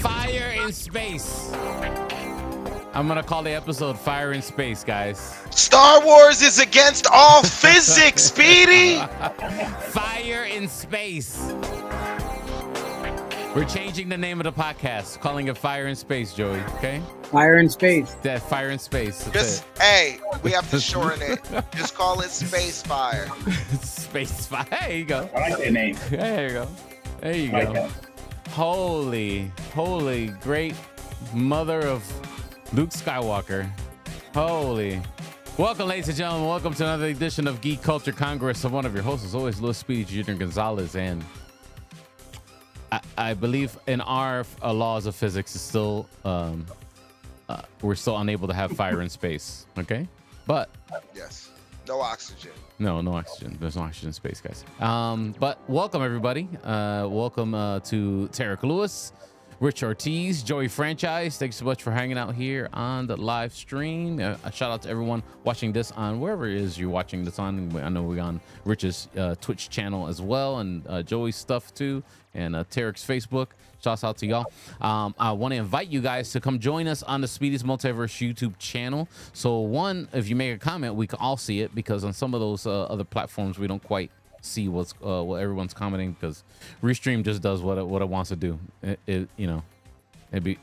Fire in Space. I'm going to call the episode Fire in Space, guys. Star Wars is against all physics, Speedy. Fire in Space. We're changing the name of the podcast, calling it Fire in Space, Joey, okay? Fire in Space. That Fire in Space. Just, hey, we have to shorten it. Just call it Space Fire. Space Fire. There you go. I like that name. There you go. There you I go. like that. Holy, great mother of Luke Skywalker. Holy. Welcome, ladies and gentlemen. Welcome to another edition of Geek Culture Congress. I'm one of your hosts, as always, Louis Speedy Jr. Gonzalez. And I believe in our laws of physics, is still we're still unable to have fire in space. Okay? But Yes. No oxygen. no oxygen. There's no oxygen in space, guys. But welcome, everybody. Welcome to Tarek Lewis, Rich Ortiz, Joey Franchise. Thanks so much for hanging out here on the live stream. A shout out to everyone watching this on wherever it is you're watching this on. I know we're on Rich's Twitch channel as well, and Joey's stuff too, and Tarek's Facebook. Shouts out to y'all. I want to invite you guys to come join us on the Speedy's Multiverse YouTube channel. So one, if you make a comment, we can all see it, because on some of those other platforms, we don't quite see what everyone's commenting, because Restream just does what it wants to do. It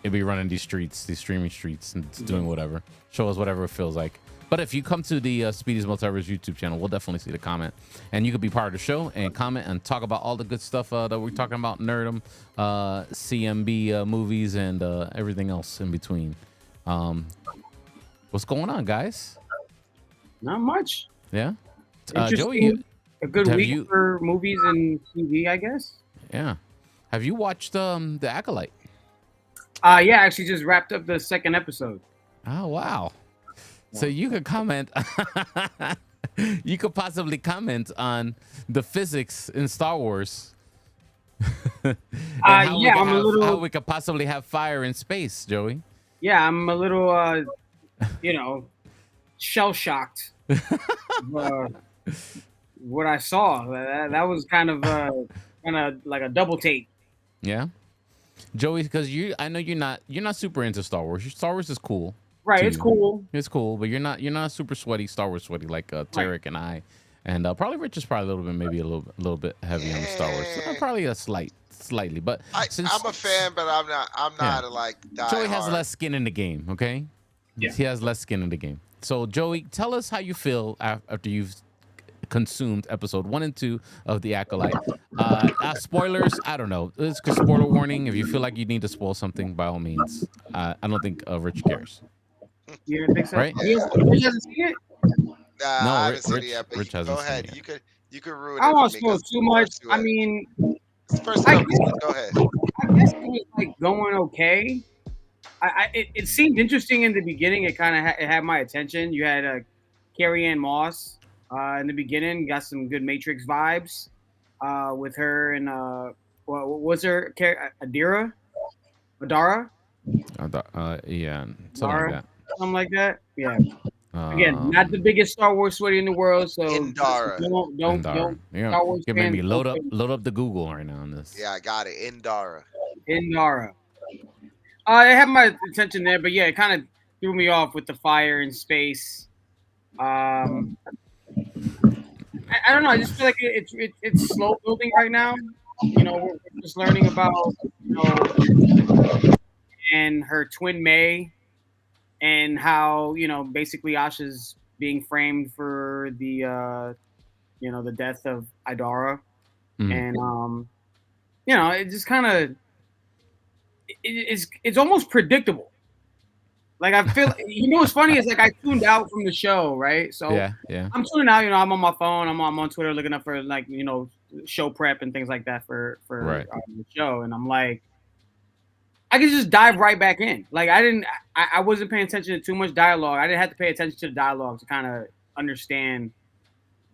be running these streaming streets, and it's doing whatever, show us whatever it feels like. But if you come to the Speedy's Multiverse YouTube channel, we'll definitely see the comment, and you could be part of the show and comment and talk about all the good stuff that we're talking about, Nerdum, CMB movies, and everything else in between. What's going on, guys? Not much. Yeah, Interesting. Joey, A good have week you- for movies and TV, I guess. yeah. Have you watched the Acolyte? Yeah, I actually just wrapped up the second episode. Oh wow! So you could comment. You could possibly comment on the physics in Star Wars. And how we Yeah, could I'm a have- little. how we could possibly have fire in space, Joey. Yeah, I'm a little, shell shocked. What I saw, that was kind of like a double take. Yeah, Joey, because I know you're not super into Star Wars. Star Wars is cool. Right, to it's you. cool. It's cool, but you're not super sweaty, Star Wars sweaty like Tarek and I, and probably Rich is probably a little bit, maybe a little bit heavy on the Star Wars. Probably a slightly, but I'm a fan, but I'm not like die Joey has hard. less skin in the game. Okay, Yeah. he has less skin in the game. So Joey, tell us how you feel after you've consumed episode 1 and 2 of The Acolyte. Spoilers, I don't know. It's a spoiler warning. If you feel like you need to spoil something, by all means. I don't think Rich cares. You don't think so? Right? He hasn't seen it? No, I haven't seen Rich- it yet, but Rich go hasn't seen ahead. it You could ruin it. I don't for want me to spoil 'cause too much. it's I mean, the first I episode. guess- Go ahead. I guess it was like going okay. It seemed interesting in the beginning. It kind of it had my attention. You had Carrie Ann Moss in the beginning. Got some good Matrix vibes with her and what was her Adara? Yeah, something Dara? like Something like that. Yeah. that. Again, not the biggest Star Wars sweaty in the world. So Indara. don't Yeah, Star Wars you made me fans load don't up the Google right now on this. Yeah, I got it. Indara. Indara. I have my attention there, but yeah, it kind of threw me off with the fire in space. I don't know. I just feel like it's slow building right now. We're just learning about and her twin May, and how basically Asha's being framed for the the death of Idara, Mhm. and it just kind of it's almost predictable. Like I feel, what's funny is like I tuned out from the show, right? So Yeah. I'm tuning out. I'm on my phone. I'm on Twitter looking up for like show prep and things like that for Right. the show, and I'm like, I could just dive right back in. Like I wasn't paying attention to too much dialogue. I didn't have to pay attention to the dialogue to kind of understand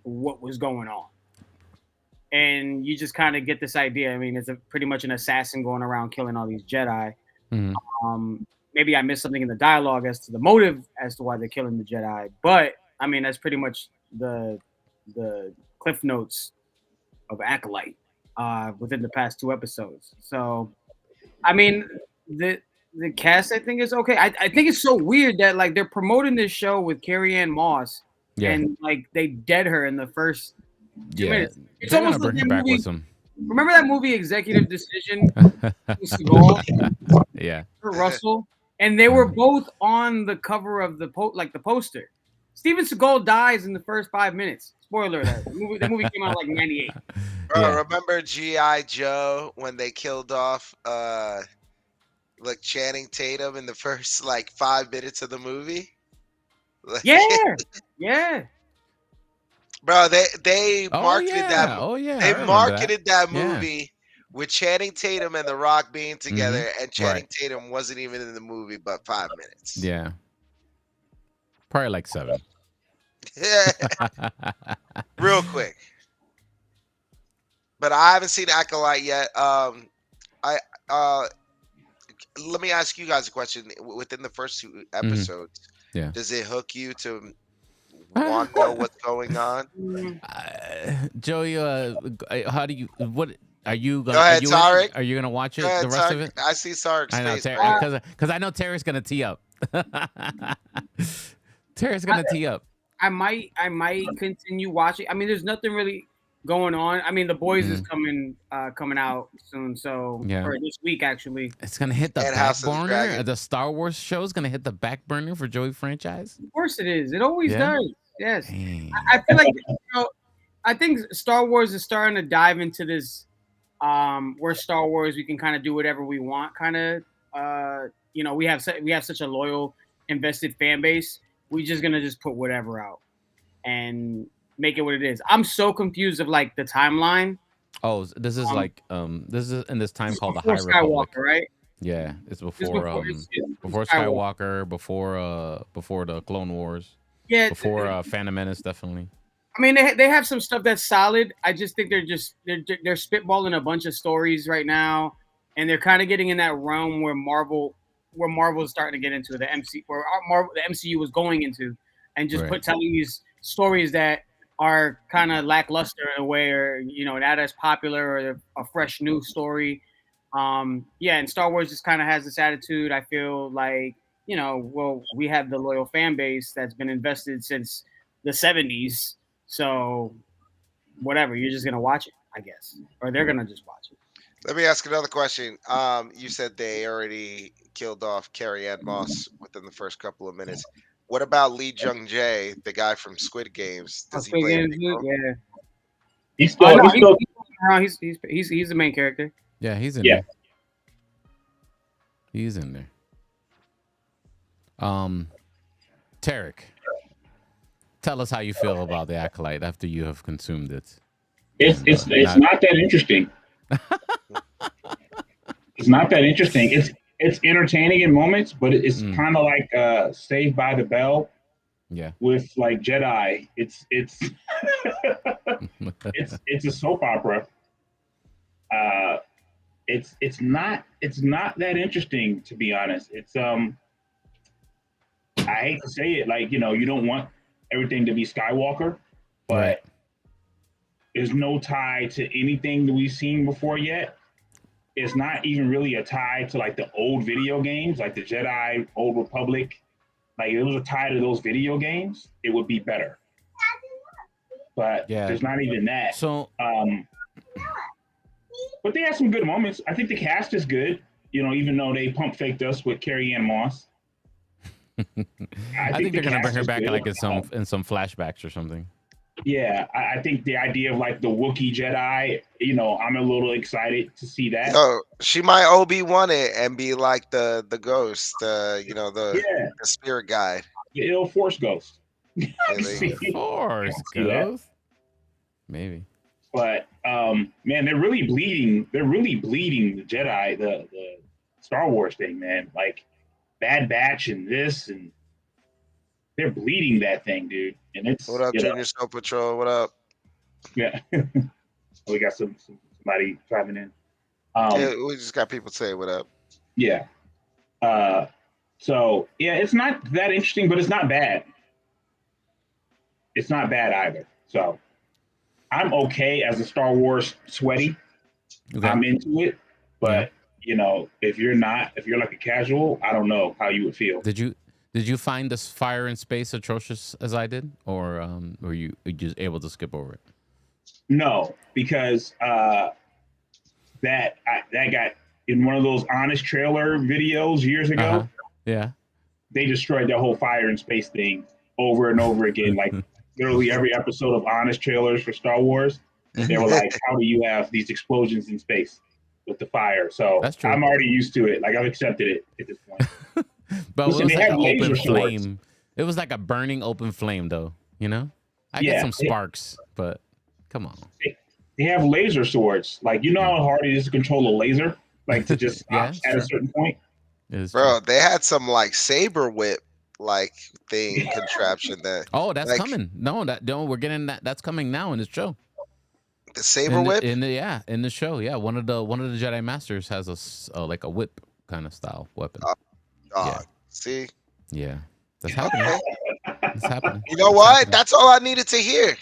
what was going on. And you just kind of get this idea. I mean, it's pretty much an assassin going around killing all these Jedi. Mhm. Maybe I missed something in the dialogue as to the motive as to why they're killing the Jedi. But I mean, that's pretty much the cliff notes of Acolyte. within the past 2 episodes. So, I mean, the cast I think is okay. I think it's so weird that like they're promoting this show with Carrie Ann Moss, Yeah. and like they dead her in the first 2 minutes. It's They're gonna almost like bring her that back movie. with some. Remember that movie Executive Decision? Seagal, Yeah. Russell, and they were both on the cover of the the poster. Steven Seagal dies in the first 5 minutes. Spoiler alert. The movie came out like '98. Bro, Yeah. remember G.I. Joe when they killed off like Channing Tatum in the first like 5 minutes of the movie? Like, Yeah. bro, they Oh marketed yeah. that Oh yeah. I they remember marketed that Yeah. movie with Channing Tatum and The Rock being together, and Channing Right. Tatum wasn't even in the movie but 5 minutes. Yeah. Probably like 7. Real quick. But I haven't seen Acolyte yet. I let me ask you guys a question. Within the first 2 episodes, Yeah. does it hook you to want to know what's going on? Joey, how do you? What are you gonna? Go ahead, Tarek. Are you gonna watch it? Go ahead, The rest of Tarek. it? I see Tarek's I know, face. Right? because I know Tara's gonna tee up. Tara's gonna tee up. I might continue watching. I mean, there's nothing really going on. I mean, The Boys is coming out soon, so or this week actually. It's gonna hit the And back House of the burner. Dragon. The Star Wars show is gonna hit the back burner for Joey franchise. Of course it is. It always Yeah? does. Yes. Dang. I feel like I think Star Wars is starting to dive into this where Star Wars we can kind of do whatever we want kind of we have such a loyal invested fan base. We're just gonna just put whatever out and make it what it is. I'm so confused of like the timeline. Oh, this is this is in this time called the High Skywalker, Republic. right? Yeah, it's before before Skywalker, before the Clone Wars. Yeah, Before Phantom Menace, definitely. I mean, they have some stuff that's solid. I just think they're spitballing a bunch of stories right now, and they're kind of getting in that realm where Marvel is starting to get into the MCU was going into, and just telling these stories that are kind of lackluster in a way, or not as popular, or a fresh new story. And Star Wars just kind of has this attitude. I feel like we have the loyal fan base that's been invested since the 70s. So whatever, you're just going to watch it, I guess. Or they're going to just watch it. Let me ask another question. You said they already killed off Carrie Ann Moss within the first couple of minutes. What about Lee Jung Jae, the guy from Squid Games? Does he play anything? Yeah. He's still He's the main character. Yeah, he's in there. He's in there. Tarek, tell us how you feel about the Acolyte after you have consumed it. It's not that interesting. It's not that interesting. It's entertaining in moments, but it's kind of like Saved by the Bell. Yeah. With like Jedi, it's it's a soap opera. It's not that interesting, to be honest. It's I hate to say it, like, you don't want everything to be Skywalker, but there's no tie to anything that we've seen before yet. It's not even really a tie to like the old video games, like the Jedi, Old Republic. Like, if it was a tie to those video games, it would be better. But there's not even that. So, but they have some good moments. I think the cast is good, even though they pump faked us with Carrie Ann Moss. I think they're gonna bring her back like in some flashbacks or something. Yeah, I think the idea of like the Wookiee Jedi, I'm a little excited to see that. So she might Obi-Wan it and be like the ghost, the spirit guide. The ill Force ghost. Force ghost. Maybe. But man, they're really bleeding the Jedi, the Star Wars thing, man. Like Bad Batch and this, and they're bleeding that thing, dude. And it's what up, Junior Snow Patrol? What up? Yeah, we got somebody driving in. Yeah, we just got people say what up. Yeah. So yeah, it's not that interesting, but it's not bad. It's not bad either. So I'm okay as a Star Wars sweaty. Okay. I'm into it. But if you're not, if you're like a casual, I don't know how you would feel. Did you find this Fire in Space atrocious as I did, or were you just able to skip over it? No, because that got in one of those honest trailer videos years ago. Uh-huh. Yeah. They destroyed that whole Fire in Space thing over and over again. Like literally every episode of honest trailers for Star Wars, they were like, "How do you have these explosions in space with the fire?" So That's true. I'm already used to it. Like I've accepted it at this point. But Listen, it was they like have an laser open swords. flame. It was like a burning open flame, though. I get some sparks, but come on. They have laser swords. Like how hard it is to control a laser, like to just Yeah, at true. a certain point. Bro, they had some like saber whip like thing contraption that. Oh, that's like, coming. No, we're getting that. That's coming now in the show. The saber whip in the show. Yeah, one of the Jedi Masters has like a whip kind of style weapon. Yeah. See? Yeah, that's happening. It's happening. You know what? That's all I needed to hear.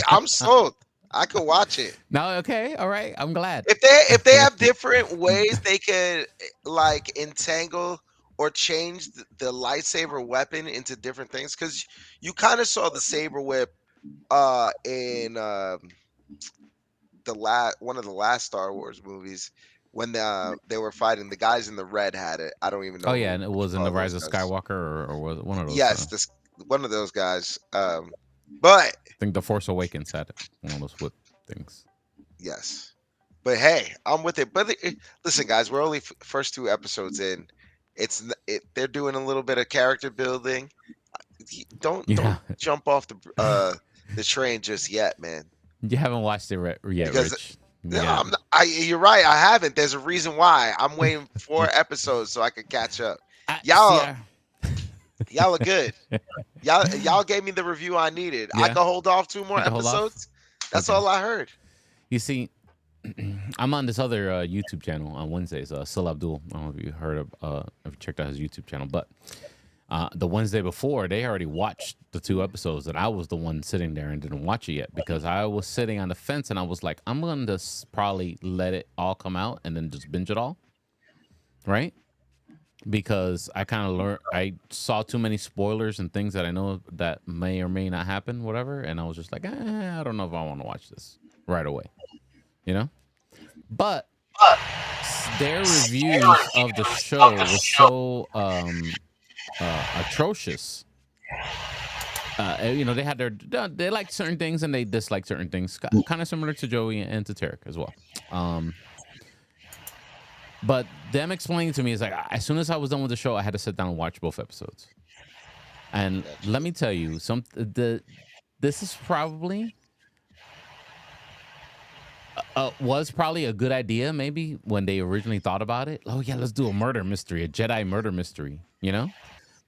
I'm sold. I could watch it. No, okay, all right. I'm glad. If they have different ways they could like entangle or change the lightsaber weapon into different things, because you kind of saw the saber whip in one of the last Star Wars movies when they were fighting. The guys in the red had it. I don't even know. Oh yeah, and it was in the Rise of Skywalker, or was it one of those? Yes, one of those guys. But I think the Force Awakens had it, one of those whip things. yes, but hey, I'm with it. But listen, guys, we're only first 2 episodes in. They're doing a little bit of character building. Don't jump off the train just yet, man. You haven't watched it yet, Because, Rich. No, you're right. I haven't. There's a reason why. I'm waiting 4 episodes so I can catch up. Y'all are good. Y'all gave me the review I needed. I can hold off 2 more episodes. That's all I heard. You see, I'm on this other YouTube channel on Wednesdays. Sil Abdul. I don't know if you heard of, if you checked out his YouTube channel, but the Wednesday before, they already watched the 2 episodes, and I was the one sitting there and didn't watch it yet because I was sitting on the fence, and I was like, I'm going to probably let it all come out and then just binge it all, right? Because I kind of learned, I saw too many spoilers and things that I know that may or may not happen, whatever, and I was just like, I don't know if I want to watch this right away, But their reviews of the show was so atrocious. They had they liked certain things and they disliked certain things, kind of similar to Joey and to Tarek as well. But them explaining to me is like, as soon as I was done with the show, I had to sit down and watch both episodes. And let me tell you, this is probably was probably a good idea, maybe when they originally thought about it. Oh yeah, let's do a murder mystery, a Jedi murder mystery,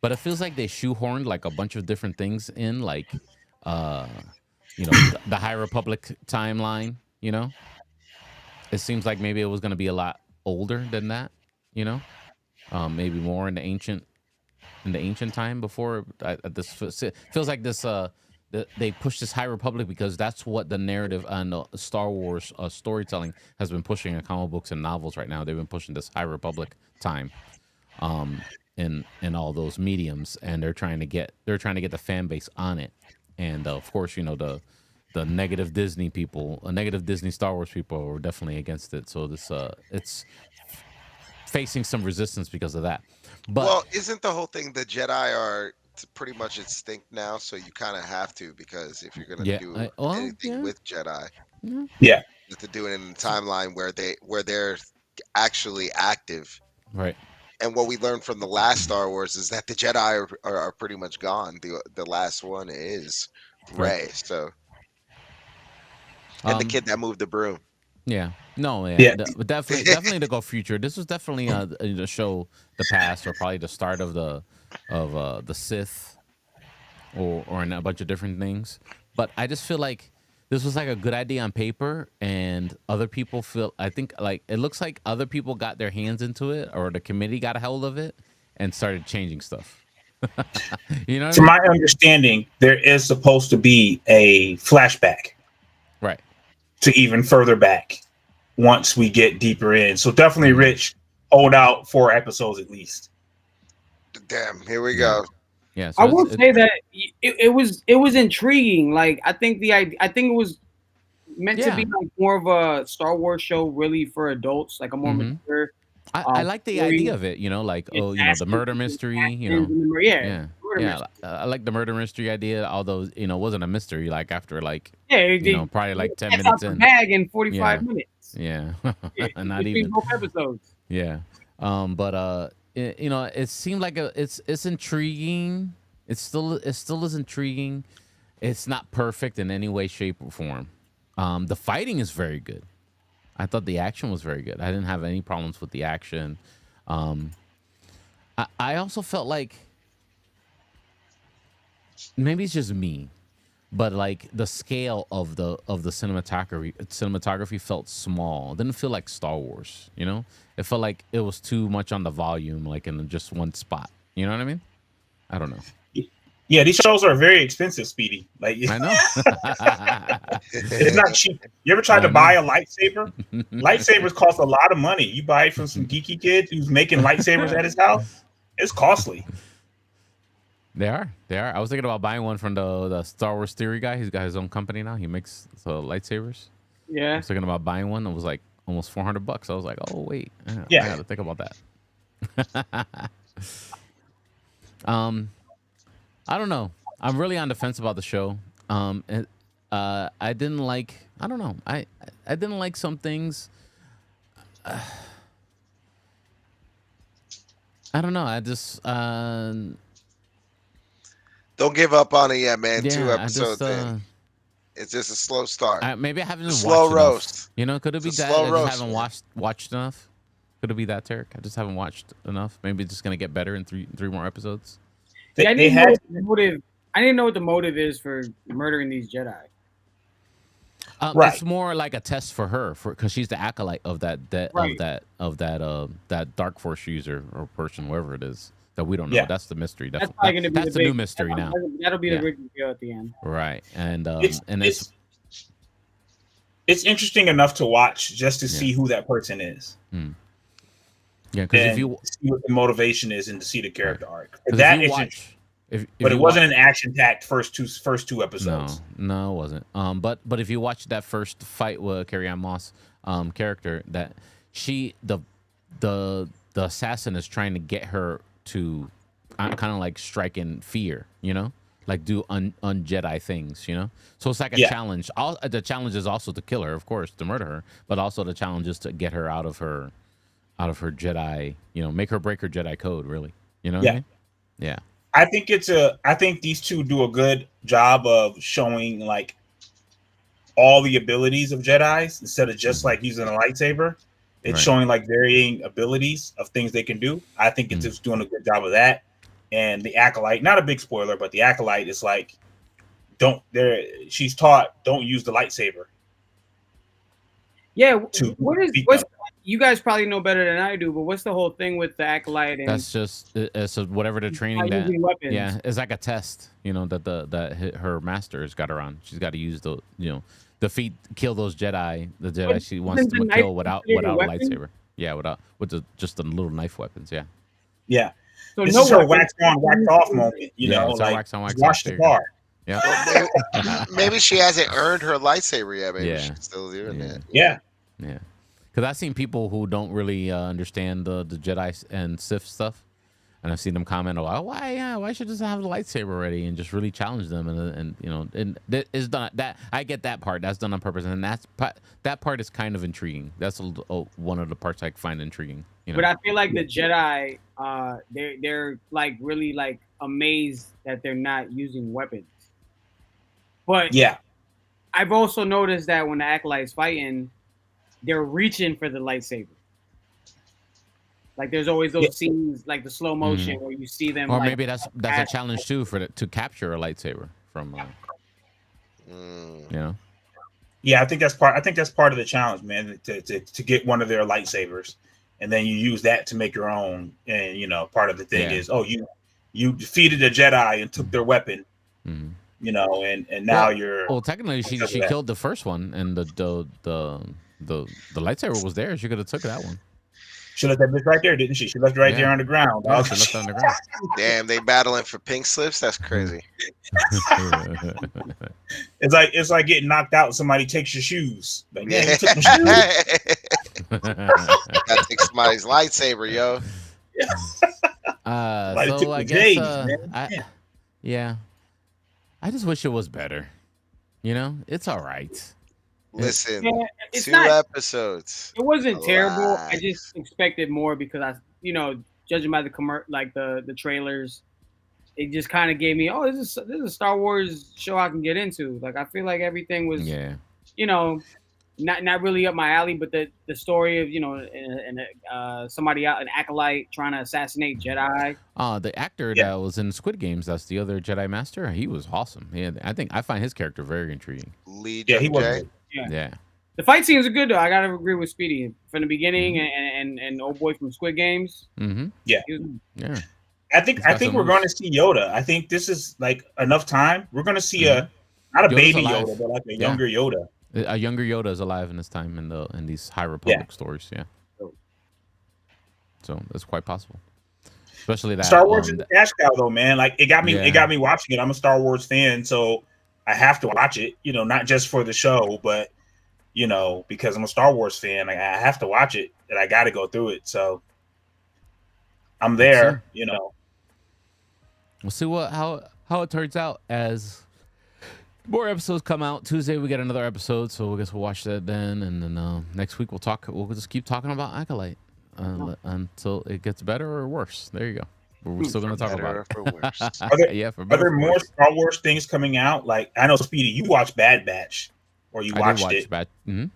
But it feels like they shoehorned like a bunch of different things in, like, the High Republic timeline. It seems like maybe it was going to be a lot older than that. Maybe more in the ancient time before. This feels like this. They push this High Republic because that's what the narrative and Star Wars storytelling has been pushing in comic books and novels right now. They've been pushing this High Republic time. In all those mediums, and they're trying to get the fan base on it, and of course, the negative Disney people, negative Disney Star Wars people, are definitely against it. So this it's facing some resistance because of that. But isn't the whole thing the Jedi are pretty much extinct now? So you kind of have to, because if you're gonna do anything with Jedi, you have to do it in a timeline where they're actually active, right? And what we learned from the last Star Wars is that the Jedi are pretty much gone. The last one is Rey. Right. So, and the kid that moved the broom. Yeah. No. Yeah. Definitely to go future. This was definitely to show the past, or probably the start of the Sith, or in a bunch of different things. But I just feel like this was like a good idea on paper, and other people I think like it looks like other people got their hands into it, or the committee got a hold of it and started changing stuff. From my understanding, there is supposed to be a flashback, right, to even further back. once we get deeper in. So definitely, Rich, hold out 4 episodes at least. Damn, here we go. Yeah, so I will say that it was intriguing. Like I think it was meant to be like more of a Star Wars show, really for adults, like a more mature. I like the idea of it, like the murder mystery, I like the murder mystery idea, although it wasn't a mystery like after probably like 10 minutes in. Bag in 45 minutes. Yeah, not even both episodes. Yeah, but it seemed like it's intriguing. It still is intriguing. It's not perfect in any way, shape, or form. The fighting is very good. I thought the action was very good. I didn't have any problems with the action. I also felt like maybe it's just me, but like the scale of the cinematography felt small. It didn't feel like Star Wars. It felt like it was too much on the volume, like in just one spot. You know what I mean? I don't know. Yeah, these shows are very expensive, Speedy. Like I know. It's not cheap. You ever tried to buy a lightsaber? Lightsabers cost a lot of money. You buy it from some geeky kid who's making lightsabers at his house. It's costly. They are. I was thinking about buying one from the Star Wars theory guy. He's got his own company now. He makes lightsabers. Yeah. I was thinking about buying one. It was like almost $400. I was like, oh wait, I got to think about that. I don't know. I'm really on the fence about the show. I didn't like. I don't know. I didn't like some things. I don't know. I just. Don't give up on it yet, man. Yeah, 2 episodes in. It's just a slow start. Maybe I haven't slow roast. Enough. Could it be that I just haven't watched enough? Could it be that, Tarek? I just haven't watched enough. Maybe it's just gonna get better in three more episodes. I didn't know what the motive is for murdering these Jedi. Right. It's more like a test for her, because she's the acolyte of that dark force user or person, whoever it is that we don't know. Yeah. That's the mystery. That's the new mystery now. That'll be the big reveal at the end. Right, and it's interesting enough to watch just to see who that person is. Yeah, because if you see what the motivation is and to see the character arc, that is interesting. But it wasn't an action-packed first two episodes. No, it wasn't. But if you watch that first fight with Carrie-Anne Moss character, that the assassin is trying to get her to kind of like strike in fear, like do un-Jedi things, So it's like a challenge. The challenge is also to kill her, of course, to murder her, but also the challenge is to get her out of her Jedi, make her break her Jedi code, really. What I mean? Yeah. I think these two do a good job of showing like all the abilities of Jedis instead of just like using a lightsaber. It's showing like varying abilities of things they can do. I think it's just doing a good job of that. And the Acolyte, not a big spoiler, but the Acolyte is like, she's taught don't use the lightsaber. Yeah, you guys probably know better than I do, but what's the whole thing with the Acolyte? And that's just whatever the training that. Yeah, it's like a test, that her master has got her on. She's got to use defeat, kill those Jedi. The Jedi she wants to kill without a lightsaber. Yeah, with just the little knife weapons. Yeah. Yeah. So this is her wax on, wax off moment. Like wax on, wax wash the car. Yeah. Well, maybe she hasn't earned her lightsaber yet. Maybe she's still doing that. Yeah. Yeah. Because I've seen people who don't really understand the Jedi and Sith stuff, and I've seen them comment, "Oh, why should just have the lightsaber already?" and just really challenge them, and that is done. That I get that part. That's done on purpose, and that part is kind of intriguing. That's one of the parts I find intriguing. But I feel like the Jedi, they're like really like amazed that they're not using weapons. But yeah, I've also noticed that when the Acolyte's fighting, they're reaching for the lightsaber. Like there's always those scenes, like the slow motion, where you see them. Or maybe that's a challenge too to capture a lightsaber from. Yeah, I think that's part of the challenge, man. To get one of their lightsabers, and then you use that to make your own. And part of the thing is, you defeated a Jedi and took their weapon. And now you're. Well, technically, she killed the first one, and the lightsaber was there. She could have took that one. She left that bitch right there, didn't she? She left it right there on the ground. Yeah, she left it on the ground. Damn, they battling for pink slips. That's crazy. It's like getting knocked out. Somebody takes your shoes. Like, yeah, you took my shoes. Gotta take somebody's lightsaber, yo. So I guess yeah. I just wish it was better. You know, it's all right. Listen, it's 2 not, episodes. It wasn't terrible. Alive. I just expected more because judging by the the trailers, it just kind of gave me, oh, this is a Star Wars show I can get into. Like I feel like everything was, not really up my alley, but the story of somebody out, an acolyte trying to assassinate Jedi. The actor that was in Squid Games, that's the other Jedi Master. He was awesome. Yeah, I find his character very intriguing. He was. Yeah. The fight scenes are good though. I gotta agree with Speedy from the beginning, and old boy from Squid Games. Mm-hmm. Yeah. Yeah. I think we're going to see Yoda. I think this is like enough time. We're going to see not a Yoda's baby alive. Yoda, but like a younger Yoda. A younger Yoda is alive in this time in these High Republic stories. Yeah. So that's quite possible. Especially that Star Wars is a cash cow though, man. Like it got me watching it. I'm a Star Wars fan, so I have to watch it. You know, not just for the show, but because I'm a Star Wars fan, like, I have to watch it and I got to go through it. So I'm there. We'll see how it turns out as more episodes come out. Tuesday we get another episode, so I guess we'll watch that then, and then next week we'll just keep talking about Acolyte until it gets better or worse. There you go. We're still going to talk about it. For worse. Are there more Star Wars things coming out? Like I know, Speedy, you watched Bad Batch, or you watched it. Mm-hmm.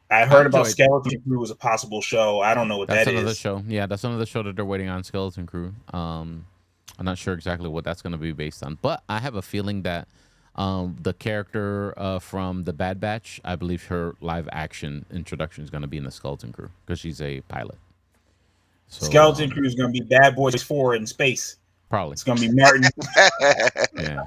I heard about Skeleton Crew as a possible show. I don't know what that's that is. That's another show. Yeah, that's another show that they're waiting on, Skeleton Crew. I'm not sure exactly what that's going to be based on, but I have a feeling that the character from the Bad Batch, I believe her live action introduction is going to be in the Skeleton Crew because she's a pilot. So, Skeleton Crew is going to be Bad Boys 4 in space. Probably. It's going to be Martin. Yeah.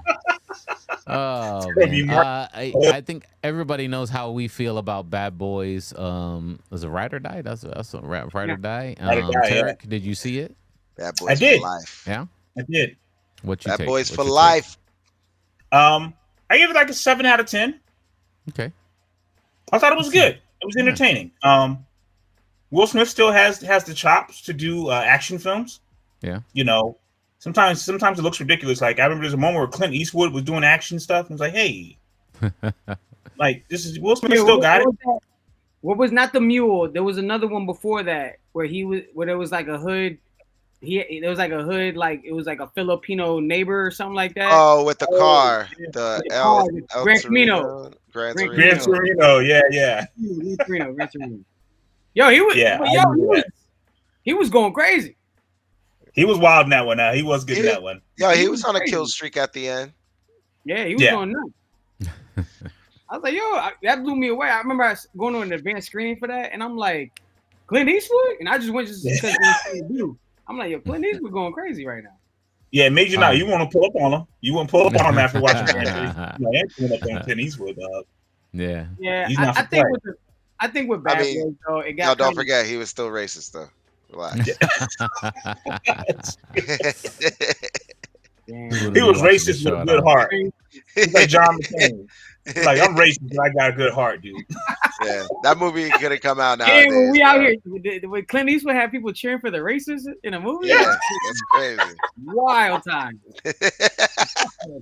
Oh, man. I think everybody knows how we feel about Bad Boys. Does a Ride or Die? That's a Ride or Die. Tarek, did you see it? Bad Boys for life. Yeah, I did. What you Bad take? Boys for life. I gave it like a 7 out of 10. Okay. I thought it was good. It was entertaining. Will Smith still has the chops to do action films. Yeah. Sometimes it looks ridiculous. Like I remember there's a moment where Clint Eastwood was doing action stuff, and I was like, hey, like this is Will Smith still got it. What was not the mule? There was another one before that where there was like a hood. There was like a hood, like it was like a Filipino neighbor or something like that. Oh, with the car, Gran Torino. Gran Torino, yeah. Gran Torino. Yo, he was going crazy. He was wild in that one. He was good in that one. Yeah, he was on a kill streak at the end. Yeah, he was going nuts. I was like, yo, that blew me away. I remember going to an advanced screening for that, and I'm like, Clint Eastwood? And I just went just because I'm like, yo, Clint Eastwood going crazy right now. Yeah, it made you you want to pull up on him. You want to pull up on him after watching Clint Eastwood, dog. Yeah. Yeah, I think with Bad Boys, though, it got. No, don't forget, he was still racist, though. Relax. He was racist with a good heart. He's like John McCain. Like, I'm racist, but I got a good heart, dude. Yeah, that movie could have come out nowadays. When we out here, when Clint Eastwood had people cheering for the racists in a movie. Yeah, that's crazy. Wild times. That's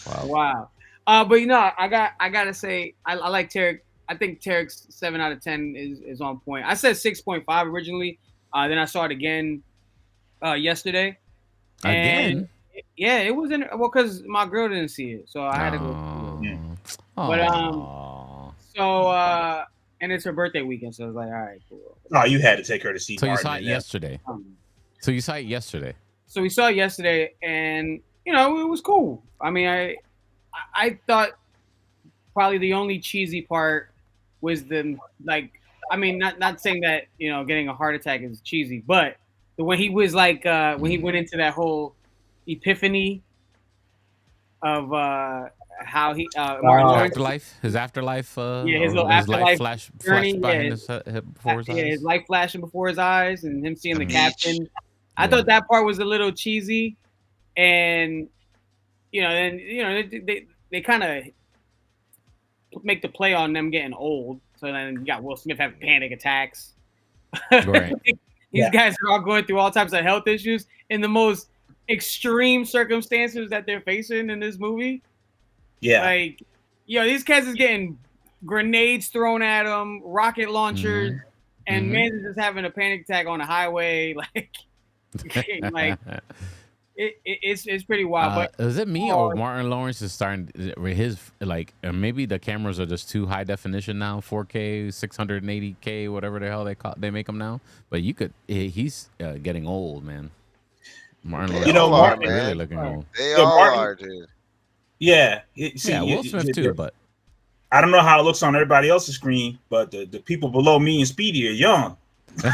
wild. Wow. But I gotta say, I like Tarek. I think Tarek's 7 out of 10 is on point. I said 6.5 originally. Then I saw it again yesterday. Again? Yeah, it wasn't because my girl didn't see it, so I had to go. Yeah. But and it's her birthday weekend, so I was like, all right, cool. Oh, you had to take her to see. So you saw it yesterday. So you saw it yesterday. So we saw it yesterday, and it was cool. I mean, I thought probably the only cheesy part was not saying that getting a heart attack is cheesy, but when he was like when he went into that whole epiphany of how he Martin Lawrence, his afterlife, his or little his life afterlife flash journey, behind his head before his eyes. his life flashing before his eyes, and him seeing the beach. captain. I thought that part was a little cheesy, and they kind of make the play on them getting old. So then you got Will Smith having panic attacks. Right. These guys are all going through all types of health issues in the most extreme circumstances that they're facing in this movie. Yeah. Like, these cats is getting grenades thrown at them, rocket launchers, and man is just having a panic attack on the highway. It's pretty wild. But is it me or Martin Lawrence is starting his maybe the cameras are just too high definition now, 4K, 680K, whatever the hell they make them now. But he's getting old, man. Martin Lawrence, Martin, really looking old. They all are, dude. Yeah, Will Smith too, but I don't know how it looks on everybody else's screen, but the people below me and Speedy are young. Me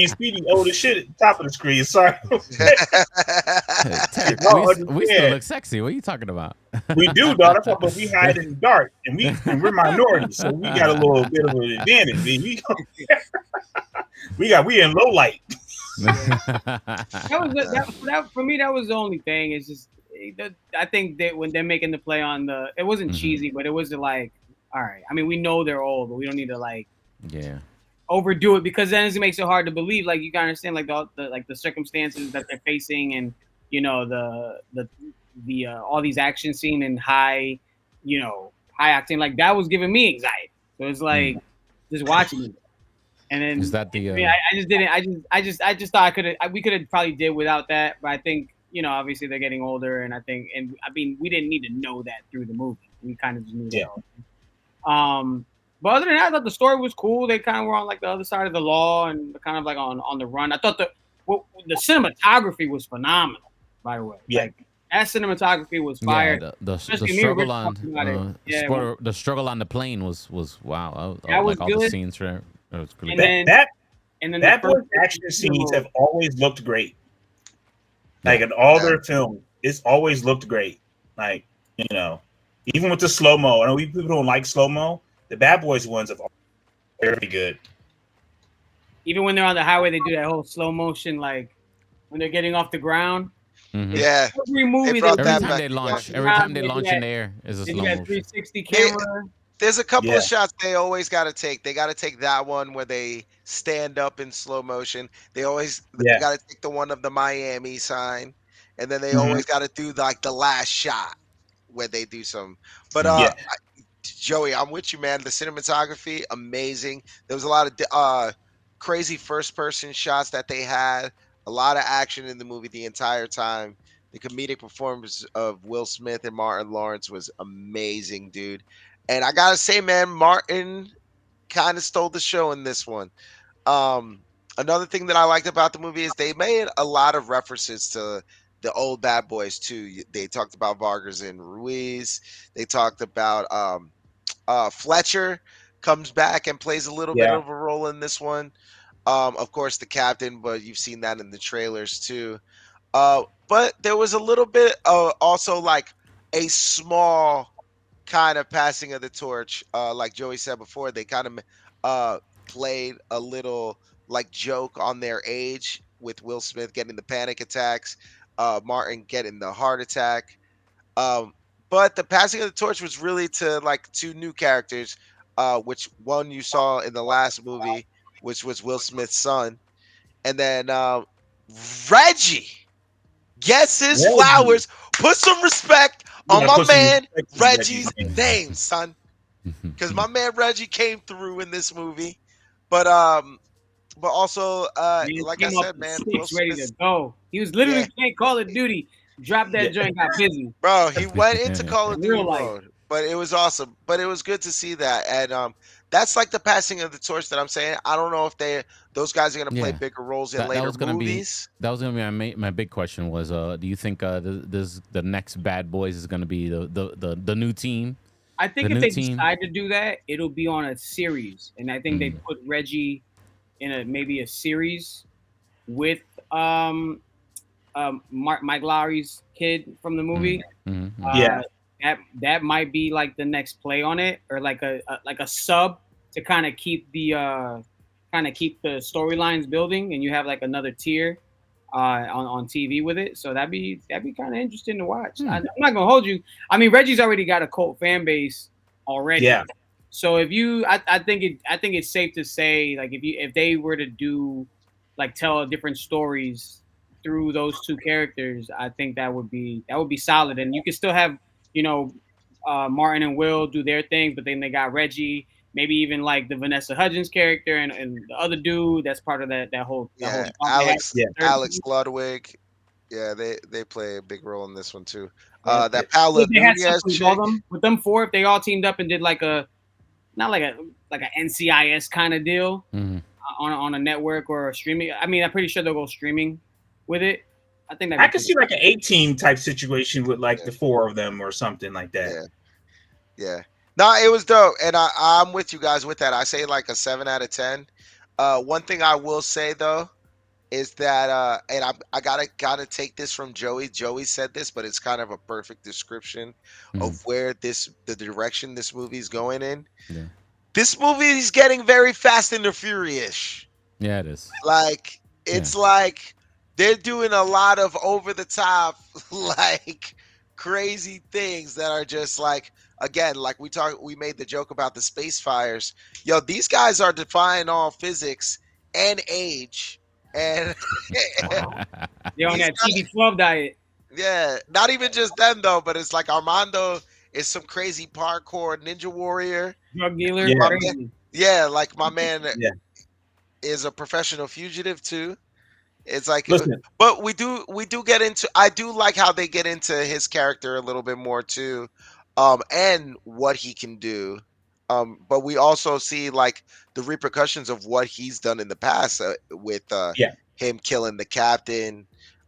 and Speedy old as shit at the top of the screen. Sorry. we still look sexy. What are you talking about? We do, dog. That's why, but we hide in the dark, and we're minorities, so we got a little bit of an advantage. We in low light. That for me, that was the only thing. It's just I think that when they're making the play on it wasn't cheesy, but it was like, all right. I mean, we know they're old, but we don't need to overdo it, because then it makes it hard to believe. Like, you gotta understand the circumstances that they're facing, and the all these action scenes and high acting, like that was giving me anxiety. So it's like just watching it. And then is that the? I just didn't. I just thought we could have probably did without that. But I think obviously they're getting older, and I mean we didn't need to know that through the movie. We kind of just knew that. But other than that, I thought the story was cool. They kind of were on like the other side of the law and kind of like on the run. I thought the cinematography was phenomenal. By the way, that cinematography was fire. Yeah, the struggle on the struggle on the plane was wow. That was all good. The scenes for that was great. And then that action scenes have always looked great. Like in all their films, it's always looked great. Like even with the slow mo. I know people don't like slow mo. The Bad Boys ones have very good. Even when they're on the highway, they do that whole slow motion, like when they're getting off the ground. Yeah. Every movie, every time they launch in the air is a slow motion. 360 camera. There's a couple of shots they always got to take. They got to take that one where they stand up in slow motion. They always got to take the one of the Miami sign, and then they always got to do like the last shot where they do some. But Joey, I'm with you, man. The cinematography, amazing. There was a lot of crazy first-person shots that they had. A lot of action in the movie the entire time. The comedic performance of Will Smith and Martin Lawrence was amazing, dude. And I gotta say, man, Martin kind of stole the show in this one. Another thing that I liked about the movie is they made a lot of references to the old Bad Boys too. They talked about Vargas and Ruiz. They talked about Fletcher comes back and plays a little bit of a role in this one. Of course, the captain, but you've seen that in the trailers too. But there was a little bit of also like a small kind of passing of the torch. Like Joey said before, they kind of played a little like joke on their age with Will Smith getting the panic attacks, Martin getting the heart attack. But the passing of the torch was really to like two new characters, which one you saw in the last movie, which was Will Smith's son. And then Reggie gets his flowers. Put some respect on my man Reggie's name, son. Because my man Reggie came through in this movie. But also, like I said, man, Will ready to go. He was literally playing Call of Duty. Dropped that joint, got busy. Bro, he went into Call of Duty mode. But it was awesome. But it was good to see that. And that's like the passing of the torch that I'm saying. I don't know if those guys are going to play bigger roles in later movies. That was going to be my big question was, do you think the next Bad Boys is going to be the new team? I think if they decide to do that, it'll be on a series. And I think they put Reggie in maybe a series with Mike Lowry's kid from the movie. Mm-hmm. Yeah. That might be like the next play on it, or like a sub to kind of keep the storylines building, and you have like another tier on TV with it. So that'd be kind of interesting to watch. I'm not gonna hold you. I mean, Reggie's already got a cult fan base already. Yeah. So if you, I think it's safe to say, like, if they were to do, like, tell different stories through those two characters, I think that would be solid. And you can still have, Martin and Will do their thing, but then they got Reggie, maybe even like the Vanessa Hudgens character and the other dude that's part of that whole Alex Yeah. Alex Ludwig. Yeah, they play a big role in this one too. Yeah. That Paula If they had Nunez something chick. with them four, if they all teamed up and did like a not like a NCIS kind of deal on a network or a streaming. I mean, I'm pretty sure they'll go streaming with it. I think that I could see like an 18 type situation with like the four of them or something like that. Yeah. No, it was dope, and I'm with you guys with that. I say like a 7 out of 10. One thing I will say though is that, and I gotta take this from Joey. Joey said this, but it's kind of a perfect description of where the direction this movie's going in. Yeah. This movie is getting very Fast and the Furious. Yeah, it is. Like it's like they're doing a lot of over the top, like crazy things that are just like, again, like we made the joke about the space fires. Yo, these guys are defying all physics and age. And they're on that TV12 diet. Yeah, not even just them though, but it's like Armando is some crazy parkour ninja warrior, drug dealer. Yeah, like my man is a professional fugitive too. It's like, but we do get into. I do like how they get into his character a little bit more too, and what he can do. But we also see like the repercussions of what he's done in the past with him killing the captain.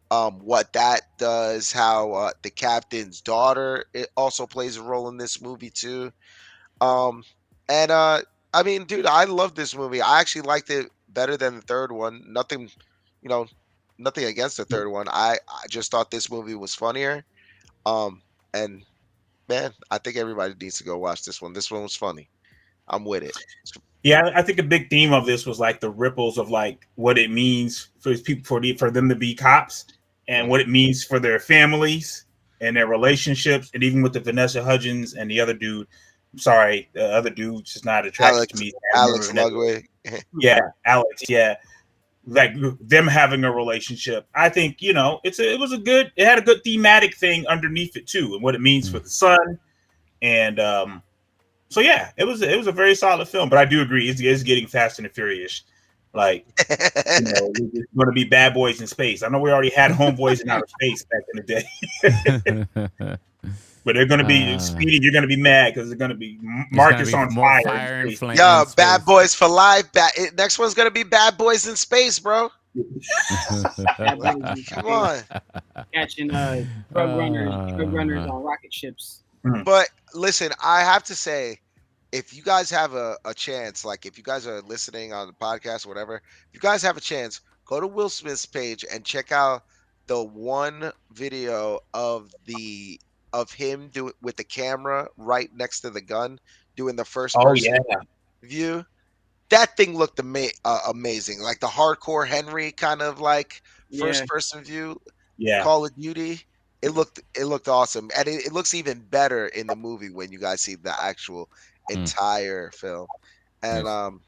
What that does, how the captain's daughter also plays a role in this movie too. And I mean, dude, I love this movie. I actually liked it better than the third one. Nothing against the third one. I just thought this movie was funnier. And man, I think everybody needs to go watch this one. This one was funny. I'm with it. Yeah, I think a big theme of this was like the ripples of like what it means for people for them to be cops and what it means for their families and their relationships, and even with the Vanessa Hudgens and the other dude. I'm sorry, the other dude's just not attracted to me. Alex Ludwig. Yeah, Alex. Yeah, like them having a relationship. I think it had a good thematic thing underneath it too, and what it means for the son. And so yeah, it was a very solid film. But I do agree, it's getting Fast and the Furious. Like, it's going to be Bad Boys in Space. I know we already had Homeboys in Outer Space back in the day. But they're going to be Speedy. You're going to be mad because they're going to be Marcus on fire. Yo, Bad Boys for life. Next one's going to be Bad Boys in Space, bro. Come on. Catching drug runners on rocket ships. But listen, I have to say, if you guys have a chance, like if you guys are listening on the podcast or whatever, if you guys have a chance, go to Will Smith's page and check out the one video of him with the camera right next to the gun doing the first person view. That thing looked amazing, like the hardcore Henry kind of like first person view. Call of Duty. It looked awesome, and it looks even better in the movie when you guys see the actual entire film. And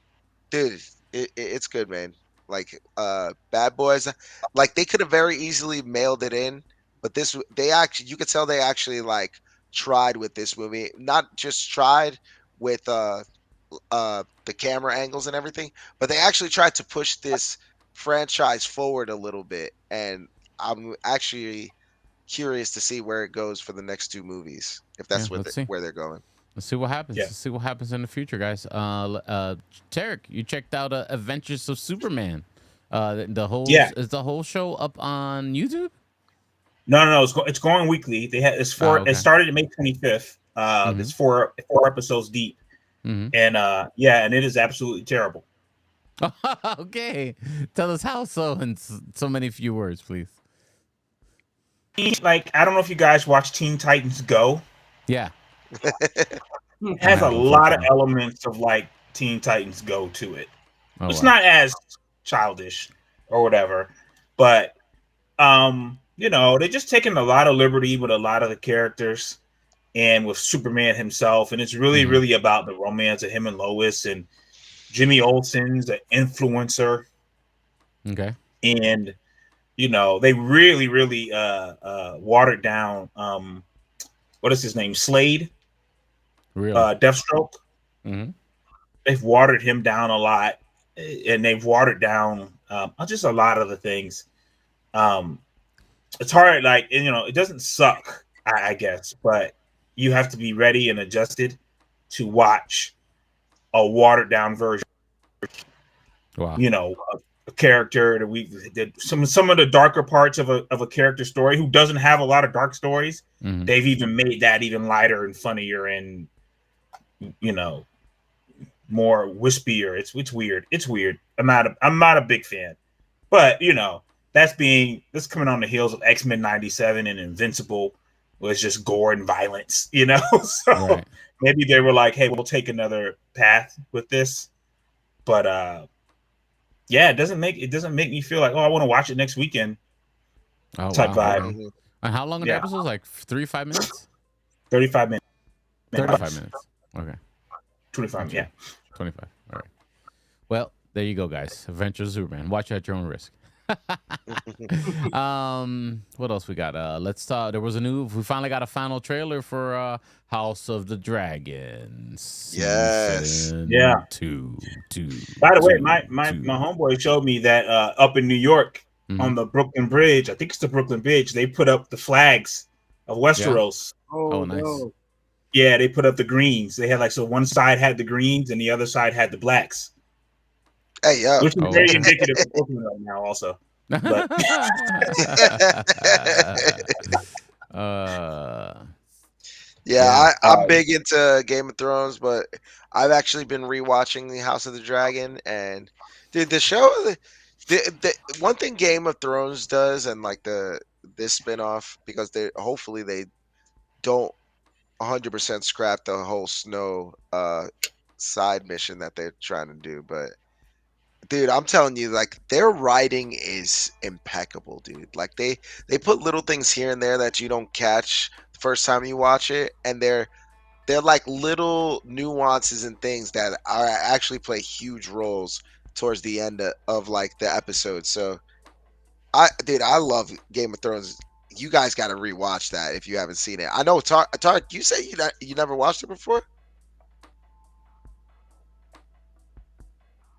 dude, it's good, man. Like Bad Boys, like they could have very easily mailed it in, but you could tell they actually like tried with this movie, not just tried with the camera angles and everything, but they actually tried to push this franchise forward a little bit. And I'm actually curious to see where it goes for the next two movies, if that's where they're going. Let's see what happens. Let's see what happens in the future, guys. Tarek, you checked out Adventures of Superman. Is the whole show up on YouTube? No. It's going weekly. It started May 25th. It's four episodes deep, and and it is absolutely terrible. Okay, tell us how so in so many few words, please. like, I don't know if you guys watch Teen Titans Go. Yeah. It has a lot of elements of like Teen Titans Go to it. Oh, It's wow. not as childish or whatever, but they're just taking a lot of liberty with a lot of the characters and with Superman himself, and it's really, really about the romance of him and Lois, and Jimmy Olsen's an influencer. Okay. And they really, really watered down what is his name? Slade. Really? Deathstroke. Mm-hmm. They've watered him down a lot, and they've watered down just a lot of the things. It's hard, like, it doesn't suck, I guess, but you have to be ready and adjusted to watch a watered down version. Wow. A character that we did some of the darker parts of a character story who doesn't have a lot of dark stories. Mm-hmm. They've even made that even lighter and funnier and more wispier. It's weird. It's weird. I'm not a big fan, but that's coming on the heels of X-Men '97 and Invincible, was just gore and violence. So right. Maybe they were like, hey, we'll take another path with this, but yeah, it doesn't make me feel like, oh, I want to watch it next weekend. Oh, type wow. vibe. Okay. And how long are the episodes? Like 5 minutes? 35 minutes. 35 minutes. Okay. 25. Yeah. 25. All right. Well, there you go, guys. Adventures of Superman. Watch at your own risk. What else we got? Let's talk. There was we finally got a final trailer for House of the Dragon. Yes. Yeah. Two. By the way, my homeboy showed me that up in New York on the Brooklyn Bridge, I think it's the Brooklyn Bridge, they put up the flags of Westeros. Yeah. Oh, nice. No. Yeah, they put up the greens. They had so one side had the greens and the other side had the blacks. Hey, yo. Which is very indicative of Brooklyn right now, also. But yeah, I'm big into Game of Thrones, but I've actually been rewatching the House of the Dragon, and dude, the show, the one thing Game of Thrones does, and like this spinoff, because hopefully they don't 100% scrap the whole Snow side mission that they're trying to do, but dude, I'm telling you, like, their writing is impeccable, dude. Like they put little things here and there that you don't catch the first time you watch it, and they're like little nuances and things that are actually play huge roles towards the end of like the episode. So I love Game of Thrones. You guys got to rewatch that if you haven't seen it. I know, Tarek, you say you never watched it before?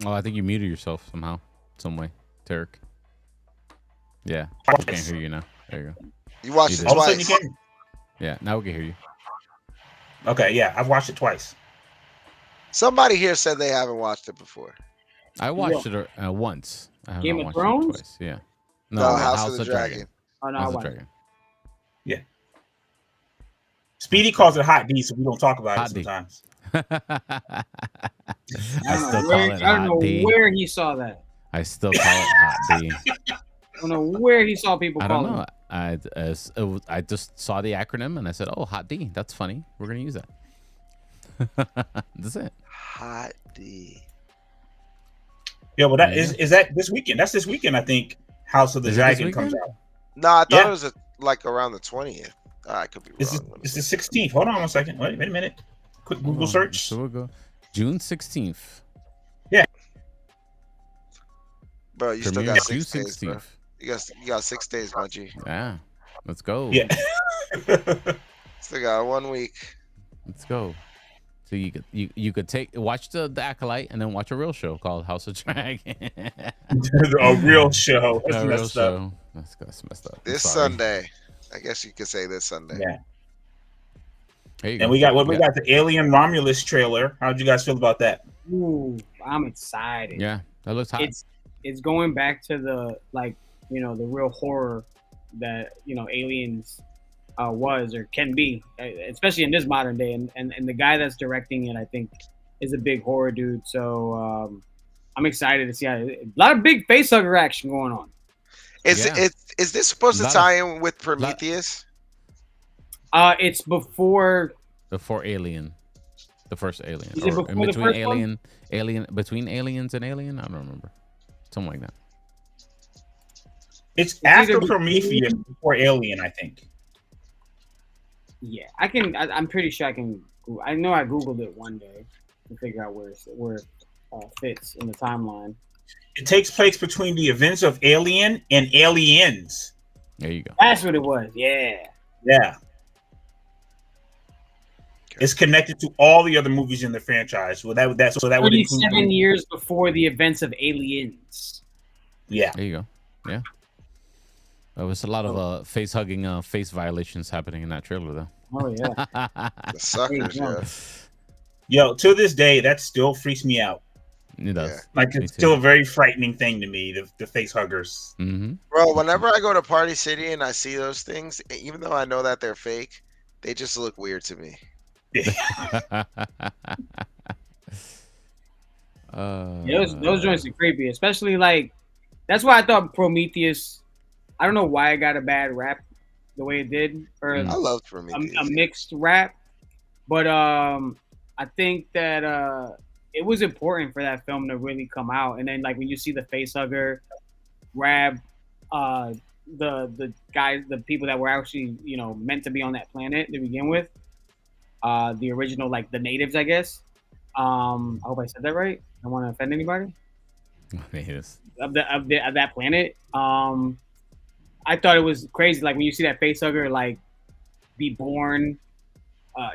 Oh, I think you muted yourself somehow, some way, Tarek. Yeah, I can't hear you now. There you go. You watched it all of a twice. sudden you can. Yeah, now we can hear you. Okay, yeah, I've watched it twice. Somebody here said they haven't watched it before. I watched it once. I haven't Game of watched Thrones? it twice. Yeah. No, House of the Dragon. Oh, no, House of the Dragon. Yeah. Speedy calls it Hot D, so we don't talk about Hot it D. sometimes. I don't know where he saw that. I still call it Hot D. I don't know where he saw people call it. I don't know. I just saw the acronym and I said, "Oh, Hot D. That's funny. We're gonna use that." That's it. Hot D. Yeah, well, is that this weekend? That's this weekend, I think. House of the Dragon comes out. No, I thought it was like around the 20th. I could be wrong. It's the 16th. Hold on 1 second. Wait a minute. Quick Google search. So we'll go June 16th. Yeah. Bro, you still got 6 days, bro. You got 6 days, my G. Yeah. Let's go. Yeah. Still got 1 week. Let's go. So you could watch the Acolyte and then watch a real show called House of Dragon. A real show. A real show. That's messed up. This Sunday. I guess you could say this Sunday. Yeah. And we got the Alien Romulus trailer. How'd you guys feel about that? Ooh, I'm excited. Yeah, that looks hot. It's going back to the the real horror that Aliens was or can be, especially in this modern day. And the guy that's directing it, I think, is a big horror dude. So I'm excited to see a lot of big face hugger action going on. Yeah. Is this supposed to Lot of tie in with lot Prometheus? It's before. before Alien, the first Alien, Is it or in before the between first one? between Aliens and Alien. I don't remember. Something like that. It's It's either after between. Prometheus before Alien, I think. Yeah, I can. I'm pretty sure I can. I know I googled it one day to figure out where it fits in the timeline. It takes place between the events of Alien and Aliens. There you go. That's what it was. Yeah. Yeah. It's connected to all the other movies in the franchise. Well, that would include 37 years before the events of Aliens. Yeah. There you go. Yeah. There was a lot of face hugging, face violations happening in that trailer, though. Oh yeah. The suckers, There you yeah. go. Yo, to this day, that still freaks me out. It does. Yeah. Like, Me it's too. still a very frightening thing to me, the face huggers. Mm-hmm. Bro, whenever I go to Party City and I see those things, even though I know that they're fake, they just look weird to me. Yeah, those joints are creepy, especially like that's why I thought Prometheus. I don't know why it got a bad rap the way it did, or I love Prometheus. a mixed rap, but I think that it was important for that film to really come out. And then like when you see the face hugger grab the guys, the people that were actually meant to be on that planet to begin with, the original, like the natives, I guess. I hope I said that right. I don't want to offend anybody Yes. of that planet. I thought it was crazy. Like when you see that facehugger like be born,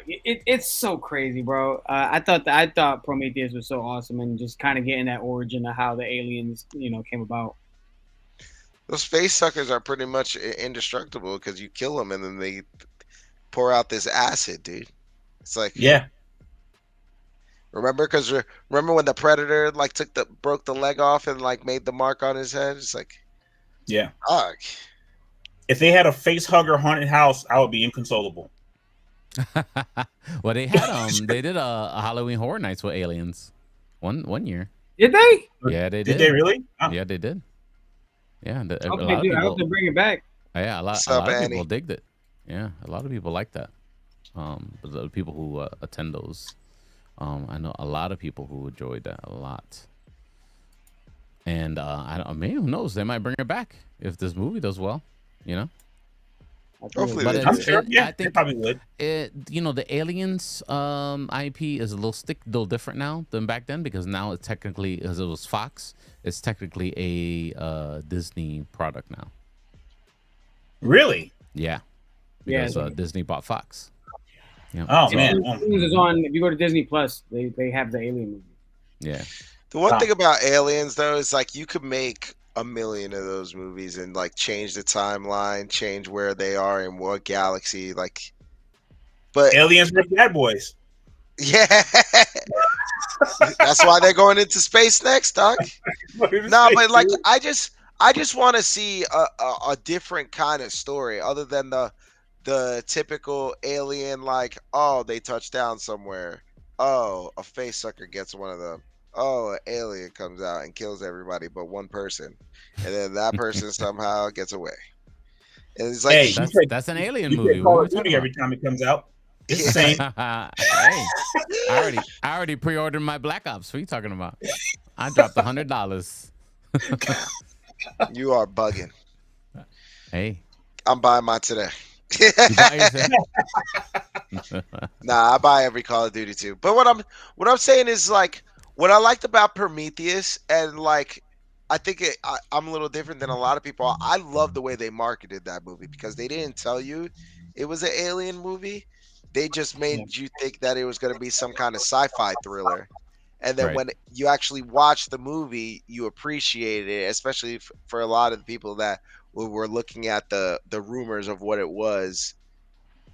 it's so crazy, bro. I thought Prometheus was so awesome, and just kind of getting that origin of how the aliens, came about. Those face suckers are pretty much indestructible because you kill them and then they pour out this acid, dude. It's like, Yeah. remember when the Predator like broke the leg off and like made the mark on his head? It's like, Yeah. fuck. If they had a face hugger haunted house, I would be inconsolable. Well, they had they did a Halloween Horror Nights with aliens one year. Did they? Yeah, they Did did. they really? Oh. Yeah, they did. Yeah, a Okay, lot of dude, I people. hope they bring it back. Yeah, a lot Sup, of Annie? people digged it. Yeah, a lot of people like that. But the people who attend those, I know a lot of people who enjoyed that a lot. And I don't, maybe who knows? They might bring it back if this movie does well. Hopefully But they it's- I'm sure. Yeah, I they think probably would. the aliens IP is a little different now than back then, because now it's technically, as it was Fox, it's technically a Disney product now. Really? Yeah, Yeah, because Disney bought Fox. Yeah. Oh, So, man. As soon as it's on, if you go to Disney Plus, they have the Alien movie. yeah. The one Wow. thing about aliens though is like you could make 1,000,000 of those movies and like change the timeline, change where they are in what galaxy, like. But Aliens were bad boys. yeah, that's why they're going into space next, Doc. No, but like I just want to see a different kind of story other than the typical alien, like, oh, they touch down somewhere, oh, a face sucker gets one of them, oh, an alien comes out and kills everybody but one person, and then that person somehow gets away. And it's like, Hey, That's an alien you movie. get Call What are of we talking Duty every time it comes out. It's the same. about? Hey, I already pre-ordered my Black Ops. What are you talking about? I dropped $100. you are bugging. Hey, I'm buying mine today. you buy yourself- Nah, I buy every Call of Duty too. But what I'm saying is like what I liked about Prometheus, and like I think I'm a little different than a lot of people. I love the way they marketed that movie because they didn't tell you it was an alien movie. They just made you think that it was going to be some kind of sci-fi thriller. And then Right. when you actually watch the movie, you appreciate it, especially for a lot of the people that were looking at the rumors of what it was.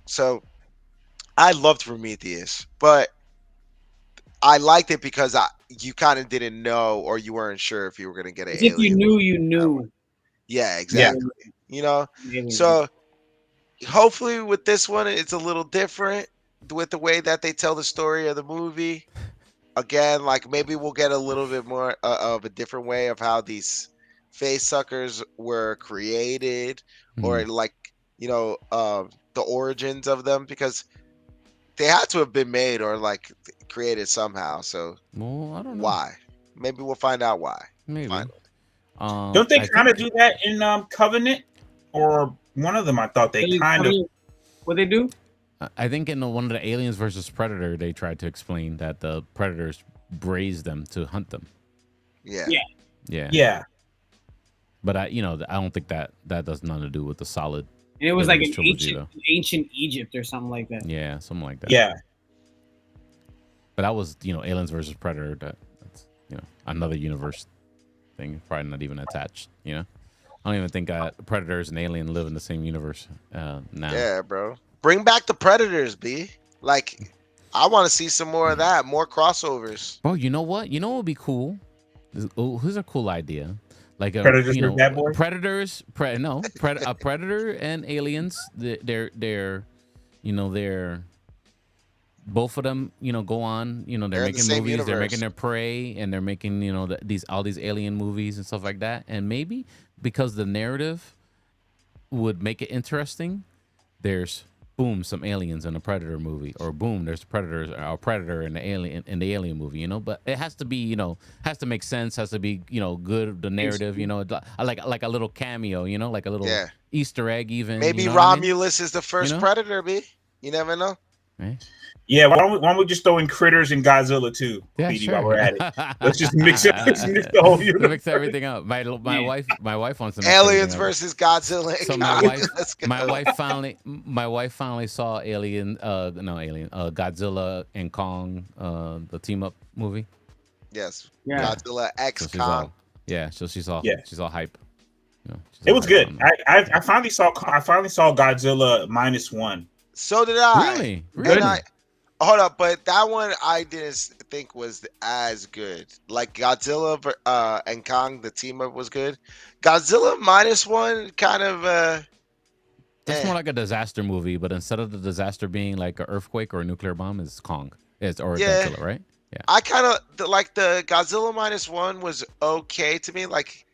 So I loved Prometheus, but I liked it because you kind of didn't know, or you weren't sure if you were going to get an As if you alien. knew, you knew. Yeah, exactly. You know, so hopefully with this one, it's a little different with the way that they tell the story of the movie. Again, like maybe we'll get a little bit more of a different way of how these face suckers were created, or Mhm. like the origins of them, because they had to have been made or like created somehow. So Well, I don't know. why? Maybe we'll find out why. Maybe. Finally. Don't they I kind of think do that in Covenant, or one of them? I thought they kind of. What they do? I think in one of the Aliens versus Predator, they tried to explain that the predators raised them to hunt them. Yeah. Yeah. Yeah. Yeah. But I don't think that does nothing to do with the solid. And it was like Aliens an trilogy, though. ancient Egypt or something like that. Yeah, something like that. Yeah. But that was Aliens versus Predator. That's another universe thing. Probably not even attached. I don't even think Predators and Alien live in the same universe now. Yeah, bro. Bring back the Predators, B. Like, I want to see some more of that, more crossovers. Bro, you know what? You know what would be cool? Here's a cool idea. Like Predators vs. Bad Boy? Predators, a predator and aliens. They're both of them. Go on. They're in the making same movies. They're making universe. their prey, and they're making all these alien movies and stuff like that. And maybe because the narrative would make it interesting, there's boom some aliens in a predator movie, or boom there's predators or a predator in the alien movie. But it has to be has to make sense, has to be good, the narrative, like a little cameo, like a little Yeah. Easter egg even. Maybe you know what I mean? Romulus is the first Predator, B. You never know. Right? Yeah, why don't we just throw in Critters and Godzilla too, Yeah, BD, sure. while we're at it? Let's just mix it. Let's mix the whole universe. Mix everything up. My wife wants to mix Aliens everything up. versus Godzilla. And So Kong. Let's go. my wife finally saw Godzilla and Kong, the team up movie. Yes. Yeah. Godzilla X So she's Kong. all, so she's all hype. She's It all was hype good. on that. I finally saw Godzilla -1. So did I. Really? And hold up, but that one I didn't think was as good. Like Godzilla and Kong, the team up was good. Godzilla -1 kind of It's more like a disaster movie, but instead of the disaster being like an earthquake or a nuclear bomb, it's Kong. Or Yeah. Godzilla, right? Yeah. I kind of like the Godzilla -1 was okay to me. Like,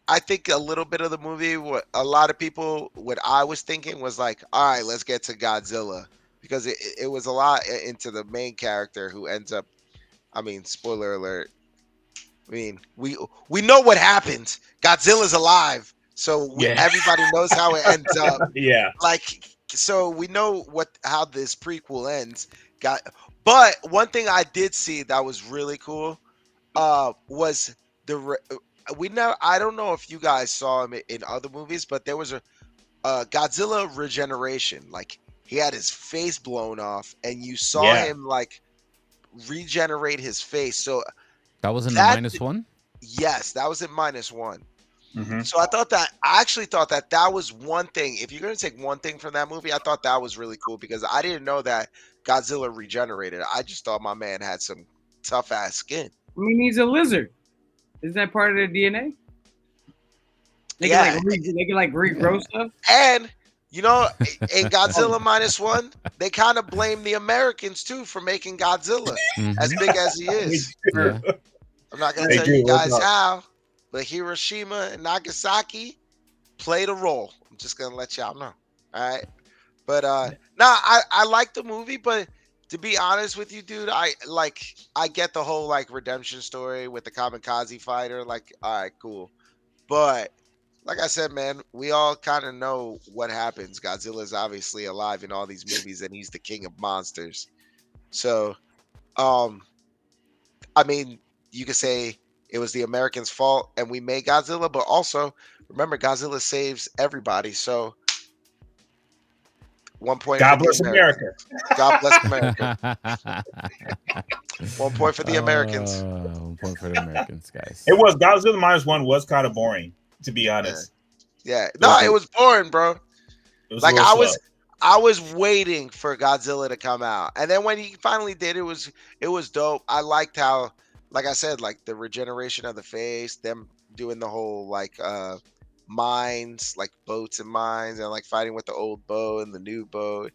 I think a little bit of the movie, what a lot of people, what I was thinking was like, all right, let's get to Godzilla, because it was a lot into the main character who ends up, I mean, spoiler alert. I mean, we know what happens. Godzilla's alive, so everybody knows how it ends up. Yeah. Like, so we know how this prequel ends. But one thing I did see that was really cool was I don't know if you guys saw him in other movies, but there was a Godzilla regeneration. Like, he had his face blown off, and you saw him like regenerate his face. So that was in the -1. Yes, that was in -1. Mm-hmm. So I actually thought that was one thing. If you're gonna take one thing from that movie, I thought that was really cool, because I didn't know that Godzilla regenerated. I just thought my man had some tough ass skin. I mean, he's a lizard. Isn't that part of their DNA? They can regrow stuff. And in Godzilla -1, they kind of blame the Americans too for making Godzilla as big as he is. Yeah. I'm not gonna tell you guys how, but Hiroshima and Nagasaki played a role. I'm just gonna let y'all know. All right. But I like the movie, but to be honest with you, dude, I get the whole like redemption story with the kamikaze fighter. Like, all right, cool. But like I said, man, we all kind of know what happens. Godzilla's obviously alive in all these movies, and he's the king of monsters. So, I mean, you could say it was the Americans' fault and we made Godzilla, but also remember, Godzilla saves everybody. So 1 point. God bless America. God bless America. 1 point for the Americans. 1 point for the Americans, guys. It was Godzilla -1 was kind of boring, to be honest. Yeah. No, it was boring, bro. It was like I was waiting for Godzilla to come out, and then when he finally did, it was dope. I liked how, like I said, like the regeneration of the face, them doing the whole like mines, like boats and mines, and like fighting with the old bow and the new bow.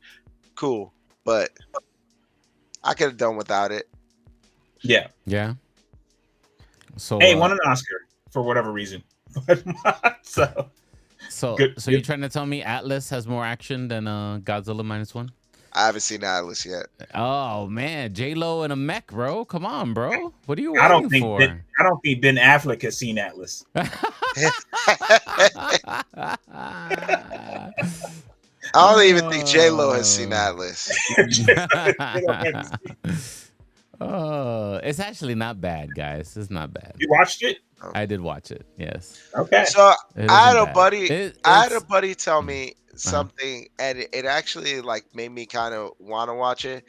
Cool, but I could have done without it. Yeah. Yeah. So won an Oscar for whatever reason. So So good. you're trying to tell me Atlas has more action than Godzilla -1? I haven't seen Atlas yet. Oh man, J-Lo in a mech, bro. Come on, bro. What are you I waiting don't think for? I don't think Ben Affleck has seen Atlas. I don't even think J-Lo has seen Atlas. It's actually not bad, guys. It's not bad. You watched it? I did watch it. Yes. Okay. So It I had isn't a bad. buddy. I had a buddy tell me Uh-huh. something, and it actually like made me kind of want to watch it.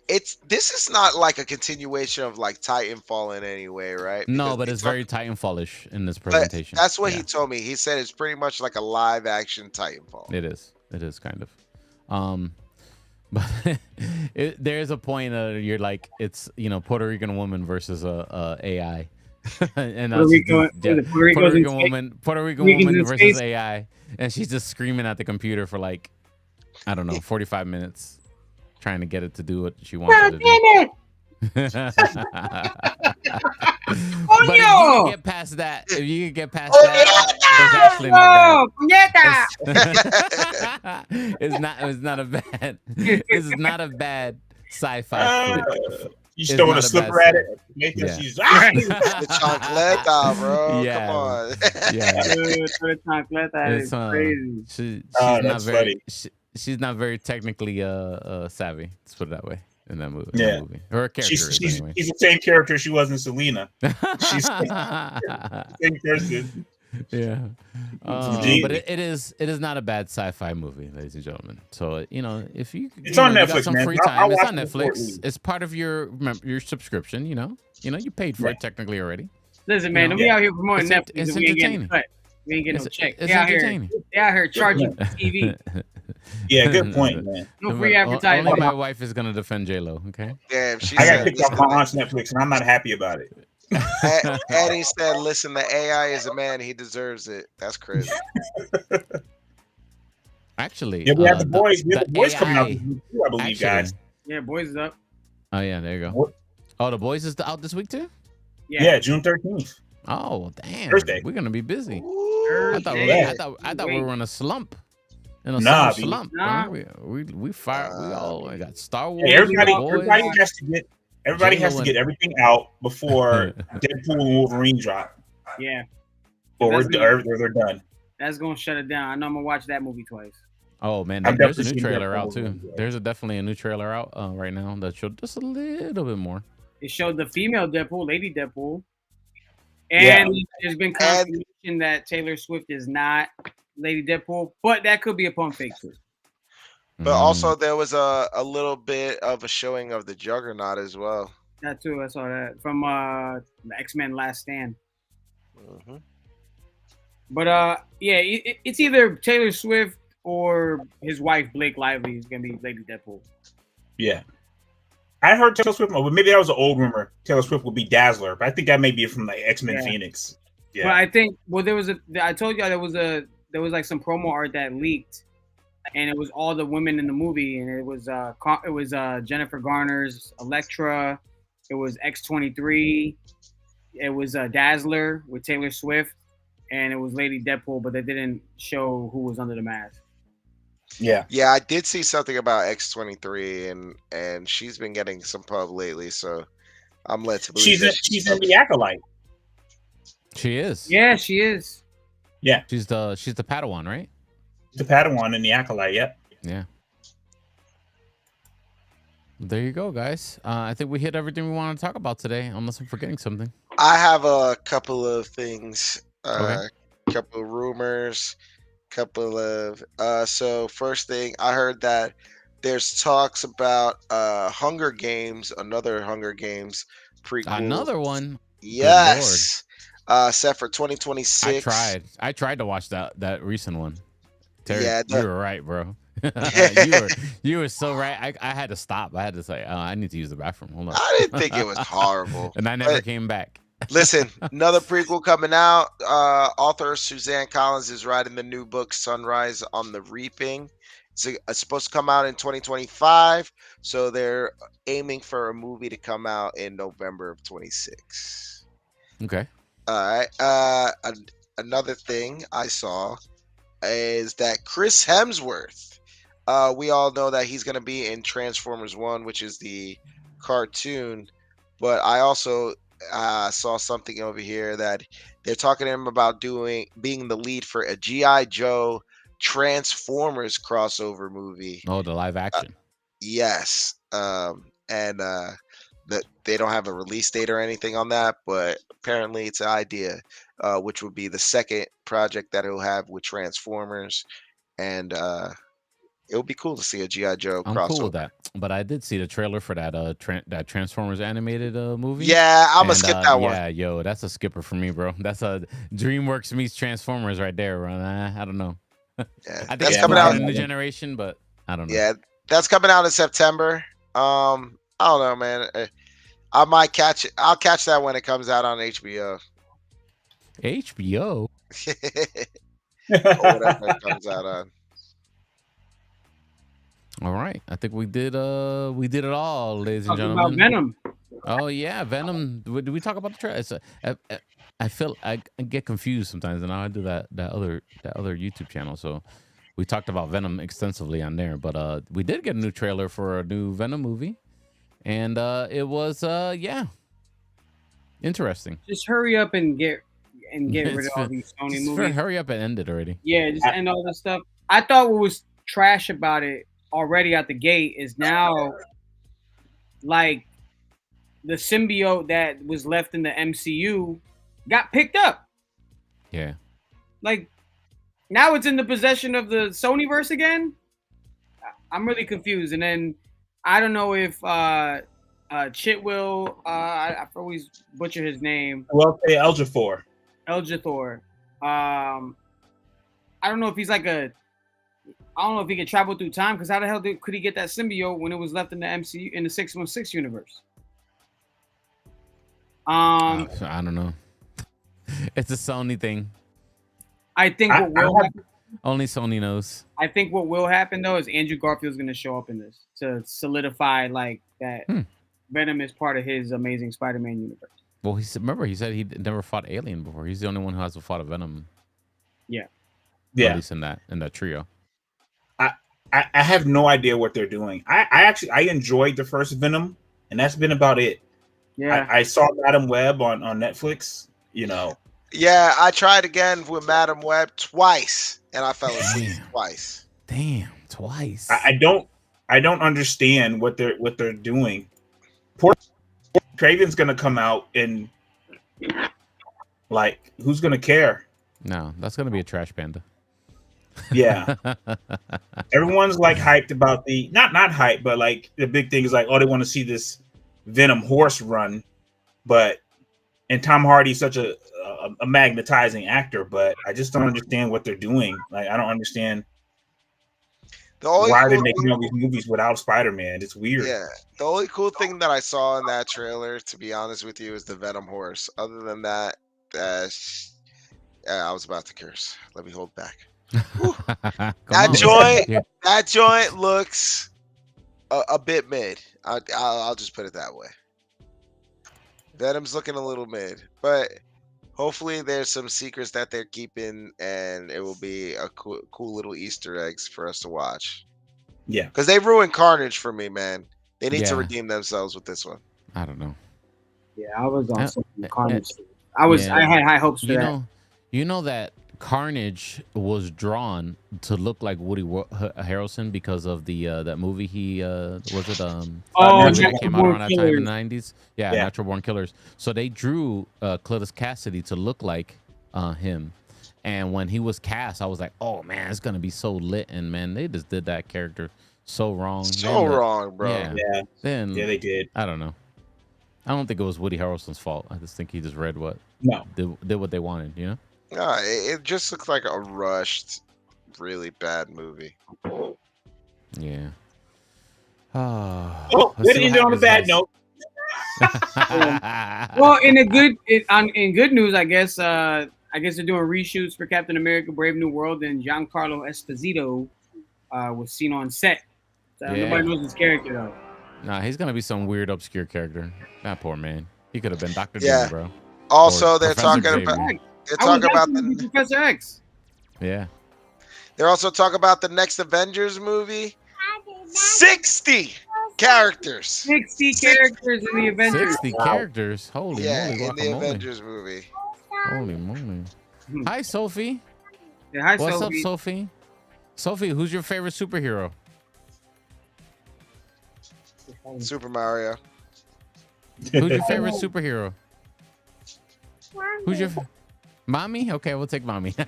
This is not like a continuation of like Titanfall in any way, right? No, Because but they it's talk, very Titanfall-ish in this but presentation. that's what Yeah. he told me. He said it's pretty much like a live action Titanfall. It is. It is kind of. But there's a point you're like, it's Puerto Rican woman versus a AI, and Puerto Rico, Puerto Rican Ricans woman in versus space. AI, and she's just screaming at the computer for like, I don't know, 45 minutes, trying to get it to do what she wants it to do. But if you can get past that, it's actually not bad. It's not a bad. It's not a bad sci-fi flick. You just throwing a slipper at it. Yeah. She's The chancleta, bro. Yeah. Come on. Yeah. It's crazy. She's not very technically savvy. Let's put it that way. In that movie. Yeah. Her character she's anyway. the same character she was in Selena. She's the same person. Yeah. Gee. But it is not a bad sci-fi movie, ladies and gentlemen. So if you It's on you got Netflix, some man. free I'll time, it's watch on it before it Netflix. leaves. It's part of your subscription. You paid for it technically already. Listen, man, we out here promoting It's Netflix. it's We ain't getting entertaining. cut. We ain't getting no check. It's They out entertaining. here charging for TV. Yeah, good point, man. No free advertising. Only my wife is gonna defend J-Lo. Okay. Damn, she I got said, kicked off my aunt's Netflix, and I'm not happy about it. and he said, "Listen, the AI is a man. He deserves it." That's crazy. Actually, Yeah, we have the boys. We have the the boys coming out AI this week too, I believe, guys. Yeah, boys is up. Oh yeah, there you go. What? Oh, the boys is out this week too. Yeah, June 13th. Oh damn! Thursday. We're gonna be busy. Ooh, I thought yeah. I thought we were in a slump. In a Nah, summer slump. nah. Bro. We fired. We all got Star Wars. Hey, everybody boys. has to get everything out before Deadpool and Wolverine drop, Yeah, or That's they're done. that's gonna shut it down. I know I'm gonna watch that movie twice. Oh man, I've there's a definitely new seen trailer Deadpool out too. already, yeah. There's definitely a new trailer out right now that showed just a little bit more. It showed the female Deadpool, Lady Deadpool, and there's been confirmation that Taylor Swift is not Lady Deadpool, but that could be a pump fake too. But also there was a little bit of a showing of the Juggernaut as well. That too, I saw that from the X-Men Last Stand. Mm-hmm. But yeah, it's either Taylor Swift or his wife Blake Lively is gonna be Lady Deadpool. Yeah, I heard Taylor Swift, but maybe that was an old rumor. Taylor Swift would be Dazzler, but I think that may be from like X-Men Phoenix. Yeah, But I think I told you there was like some promo art that leaked, and it was all the women in the movie, and it was Jennifer Garner's Elektra, it was X-23, it was Dazzler with Taylor Swift, and it was Lady Deadpool, but they didn't show who was under the mask. yeah. Yeah, I did see something about X-23, and she's been getting some pub lately, so I'm led to believe She's in the Acolyte. She is. Yeah, she is. Yeah, She's the Padawan, right? the Padawan in the Acolyte. Yep. Yeah. There you go, guys. I think we hit everything we want to talk about today, unless I'm forgetting something. I have a couple of things, Okay. couple of rumors, couple of so first thing, I heard that there's talks about Hunger Games, another Hunger Games prequel. Another one. Yes. Set for 2026. I tried to watch that recent one. Terry, Yeah, you were right, bro. you were so right. I had to stop. I had to say, I need to use the bathroom. Hold on. I didn't think it was horrible. And I never came back. Listen, another prequel coming out. Author Suzanne Collins is writing the new book Sunrise on the Reaping. It's supposed to come out in 2025, so they're aiming for a movie to come out in November of 26. Okay. All right. another thing I saw is that Chris Hemsworth. We all know that he's going to be in Transformers 1, which is the cartoon. But I also saw something over here that they're talking to him about being the lead for a G.I. Joe Transformers crossover movie. Oh, the live action. Yes. And that they don't have a release date or anything on that, but apparently it's an idea, which would be the second project that it'll have with Transformers. And it would be cool to see a G.I. Joe I'm crossover. cool with that. But I did see the trailer for that that Transformers animated movie. Yeah, I'm gonna skip that one. Yeah, yo, that's a skipper for me, bro. That's a DreamWorks meets Transformers right there, bro. I don't know. Yeah, I think that's it's coming cool out for the new generation, but I don't know. Yeah, that's coming out in September. I don't know, man. I might catch it. I'll catch that when it comes out on HBO. HBO? Or whatever it comes out on. All right. I think we did it all, ladies and Talking gentlemen. about Venom. Oh yeah, Venom. Did we talk about the trailer? I feel I get confused sometimes, and I do that other YouTube channel. So we talked about Venom extensively on there, but we did get a new trailer for a new Venom movie, and it was interesting. Just hurry up and get rid of all these Sony movies. Hurry up and end it already. Yeah, just end all this stuff. I thought what was trash about it already out the gate is now like the symbiote that was left in the MCU got picked up. Yeah. Like now it's in the possession of the Sonyverse again. I'm really confused. And then I don't know if Chitwell, I always butcher his name. Well, Eljafor. Eljathor. I don't know if he's like I don't know if he can travel through time, because how the hell could he get that symbiote when it was left in the MCU in the 616 universe? I don't know. It's a Sony thing. I think what will happen, only Sony knows. I think what will happen though is Andrew Garfield's going to show up in this to solidify like that Venom is part of his Amazing Spider-Man universe. Well, he said he never fought Alien before. He's the only one who hasn't fought a Venom. Yeah. At least in that trio. I have no idea what they're doing. I enjoyed the first Venom, and that's been about it. Yeah. I saw Madam Web on Netflix, Yeah, I tried again with Madam Web twice, and I fell asleep twice. Damn, twice. I don't understand what they're doing. Poor Craven's gonna come out and like, who's gonna care? No, that's gonna be a trash panda. Yeah. Everyone's like hyped about the not hyped, but like the big thing is like, oh, they want to see this Venom horse run, and Tom Hardy's such a magnetizing actor, but I just don't understand what they're doing. Like, I don't understand why they're making all these movies without Spider-Man. It's weird. Yeah, the only cool thing that I saw in that trailer, to be honest with you, is the Venom horse. Other than that, I was about to curse. Let me hold back. That joint looks a bit mid. I'll just put it that way. Venom's looking a little mid, but hopefully there's some secrets that they're keeping, and it will be a cool little Easter eggs for us to watch. Yeah, because they ruined Carnage for me, man. They need to redeem themselves with this one. I don't know. Yeah, I was also Carnage. I had high hopes for that. You know that Carnage was drawn to look like Woody Harrelson because of the that movie he was it came out around that time in the 90s. Yeah, Natural Born Killers. So they drew Cletus Cassidy to look like him, and when he was cast, I was like, oh man, it's gonna be so lit. And man, they just did that character so wrong. Wrong, bro. Yeah. Then they did. I don't know. I don't think it was Woody Harrelson's fault. I just think he just read what did what they wanted. No, it just looks like a rushed, really bad movie. Yeah. Well, we didn't end it on a bad note. Well, in good news, I guess they're doing reshoots for Captain America: Brave New World, and Giancarlo Esposito was seen on set. So nobody knows his character though. Nah, he's gonna be some weird, obscure character. That poor man. He could have been Dr. Doom, bro. Also, they're talking about They're I was talking about actually the. Professor X. Yeah. They're also talking about the next Avengers movie. 60 characters. 60 characters in the Avengers. 60 characters. Holy Yeah, moly, in the guacamole. Avengers movie. Holy moly. Hi, Sophie. Yeah, hi, What's Sophie. up, Sophie? Sophie, who's your favorite superhero? Super Mario. Who's your favorite superhero? Who's your mommy? Okay, we'll take mommy. Good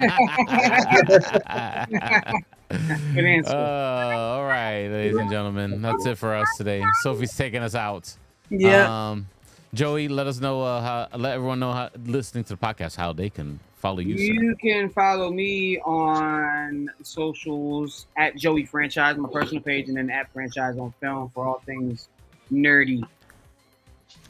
answer. All right, ladies and gentlemen, that's it for us today. Sophie's taking us out. Yeah. Joey, let us know let everyone know how listening to the podcast how they can follow you. You can follow me on socials at Joey Franchise, my personal page, and then at Franchise on Film for all things nerdy.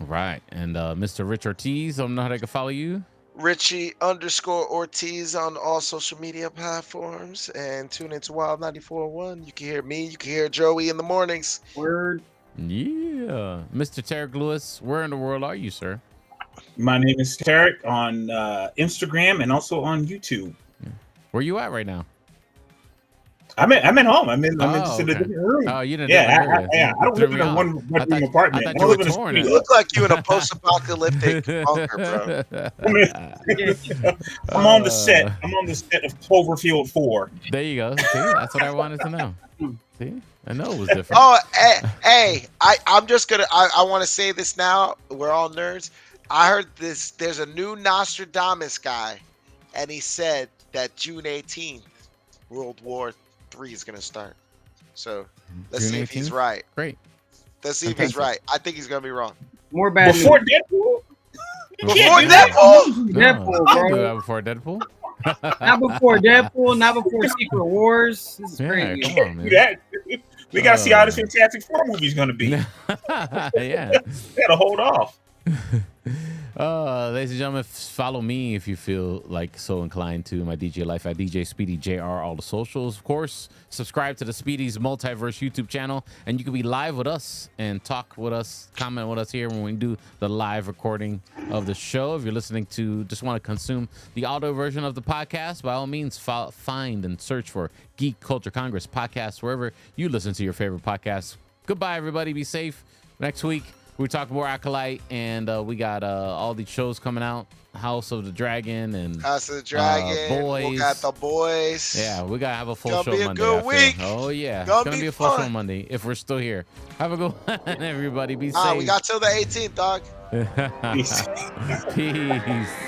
Right, and Mr. Rich Ortiz, I don't know how they can follow you. Richie_Ortiz on all social media platforms, and tune into Wild 94.1. You can hear me. You can hear Joey in the mornings. Word. Yeah, Mr. Tarek Lewis, where in the world are you, sir? My name is Tarek on Instagram and also on YouTube. Where you at right now? I'm at home. I'm just in a okay. different room. Oh, you didn't. Yeah, I don't live in a one-bedroom apartment. I I thought live you in were a torn. studio. You look like you in a post-apocalyptic bunker, bro. I'm on the set. I'm on the set of Cloverfield 4. There you go. See, that's what I wanted to know. See, I know it was different. Oh, hey, I'm just gonna. I want to say this now. We're all nerds. I heard this. There's a new Nostradamus guy, and he said that June 18th, World War III is gonna start. So let's June see if he's 18th? right. Great. Let's see if he's right. I think he's gonna be wrong. More bad Before news. Deadpool? Before can't do Deadpool? Deadpool, I'll do bro. that before Deadpool. Not before Deadpool, not before Secret Wars. This is Yeah, crazy. come on, man. That, we gotta see how this Fantastic Four movie's gonna be. Yeah. Gotta hold off. Ladies and gentlemen, follow me if you feel like so inclined to my DJ life at DJ Speedy JR, all the socials. Of course, subscribe to the Speedy's Multiverse YouTube channel, and you can be live with us and talk with us, comment with us here when we do the live recording of the show. If you're listening to, just want to consume the audio version of the podcast, by all means, find and search for Geek Culture Congress podcast wherever you listen to your favorite podcasts. Goodbye, everybody. Be safe. Next week, we talk more Acolyte, and we got all these shows coming out. House of the Dragon and House of the Dragon. Boys. We got the boys. Yeah, we gotta have a full Gonna show be a Monday. good I feel. week. Oh yeah, Gonna it's gonna be be a full show fun. Monday if we're still here. Have a good one, everybody. Be safe. We got till the 18th, dog. Peace.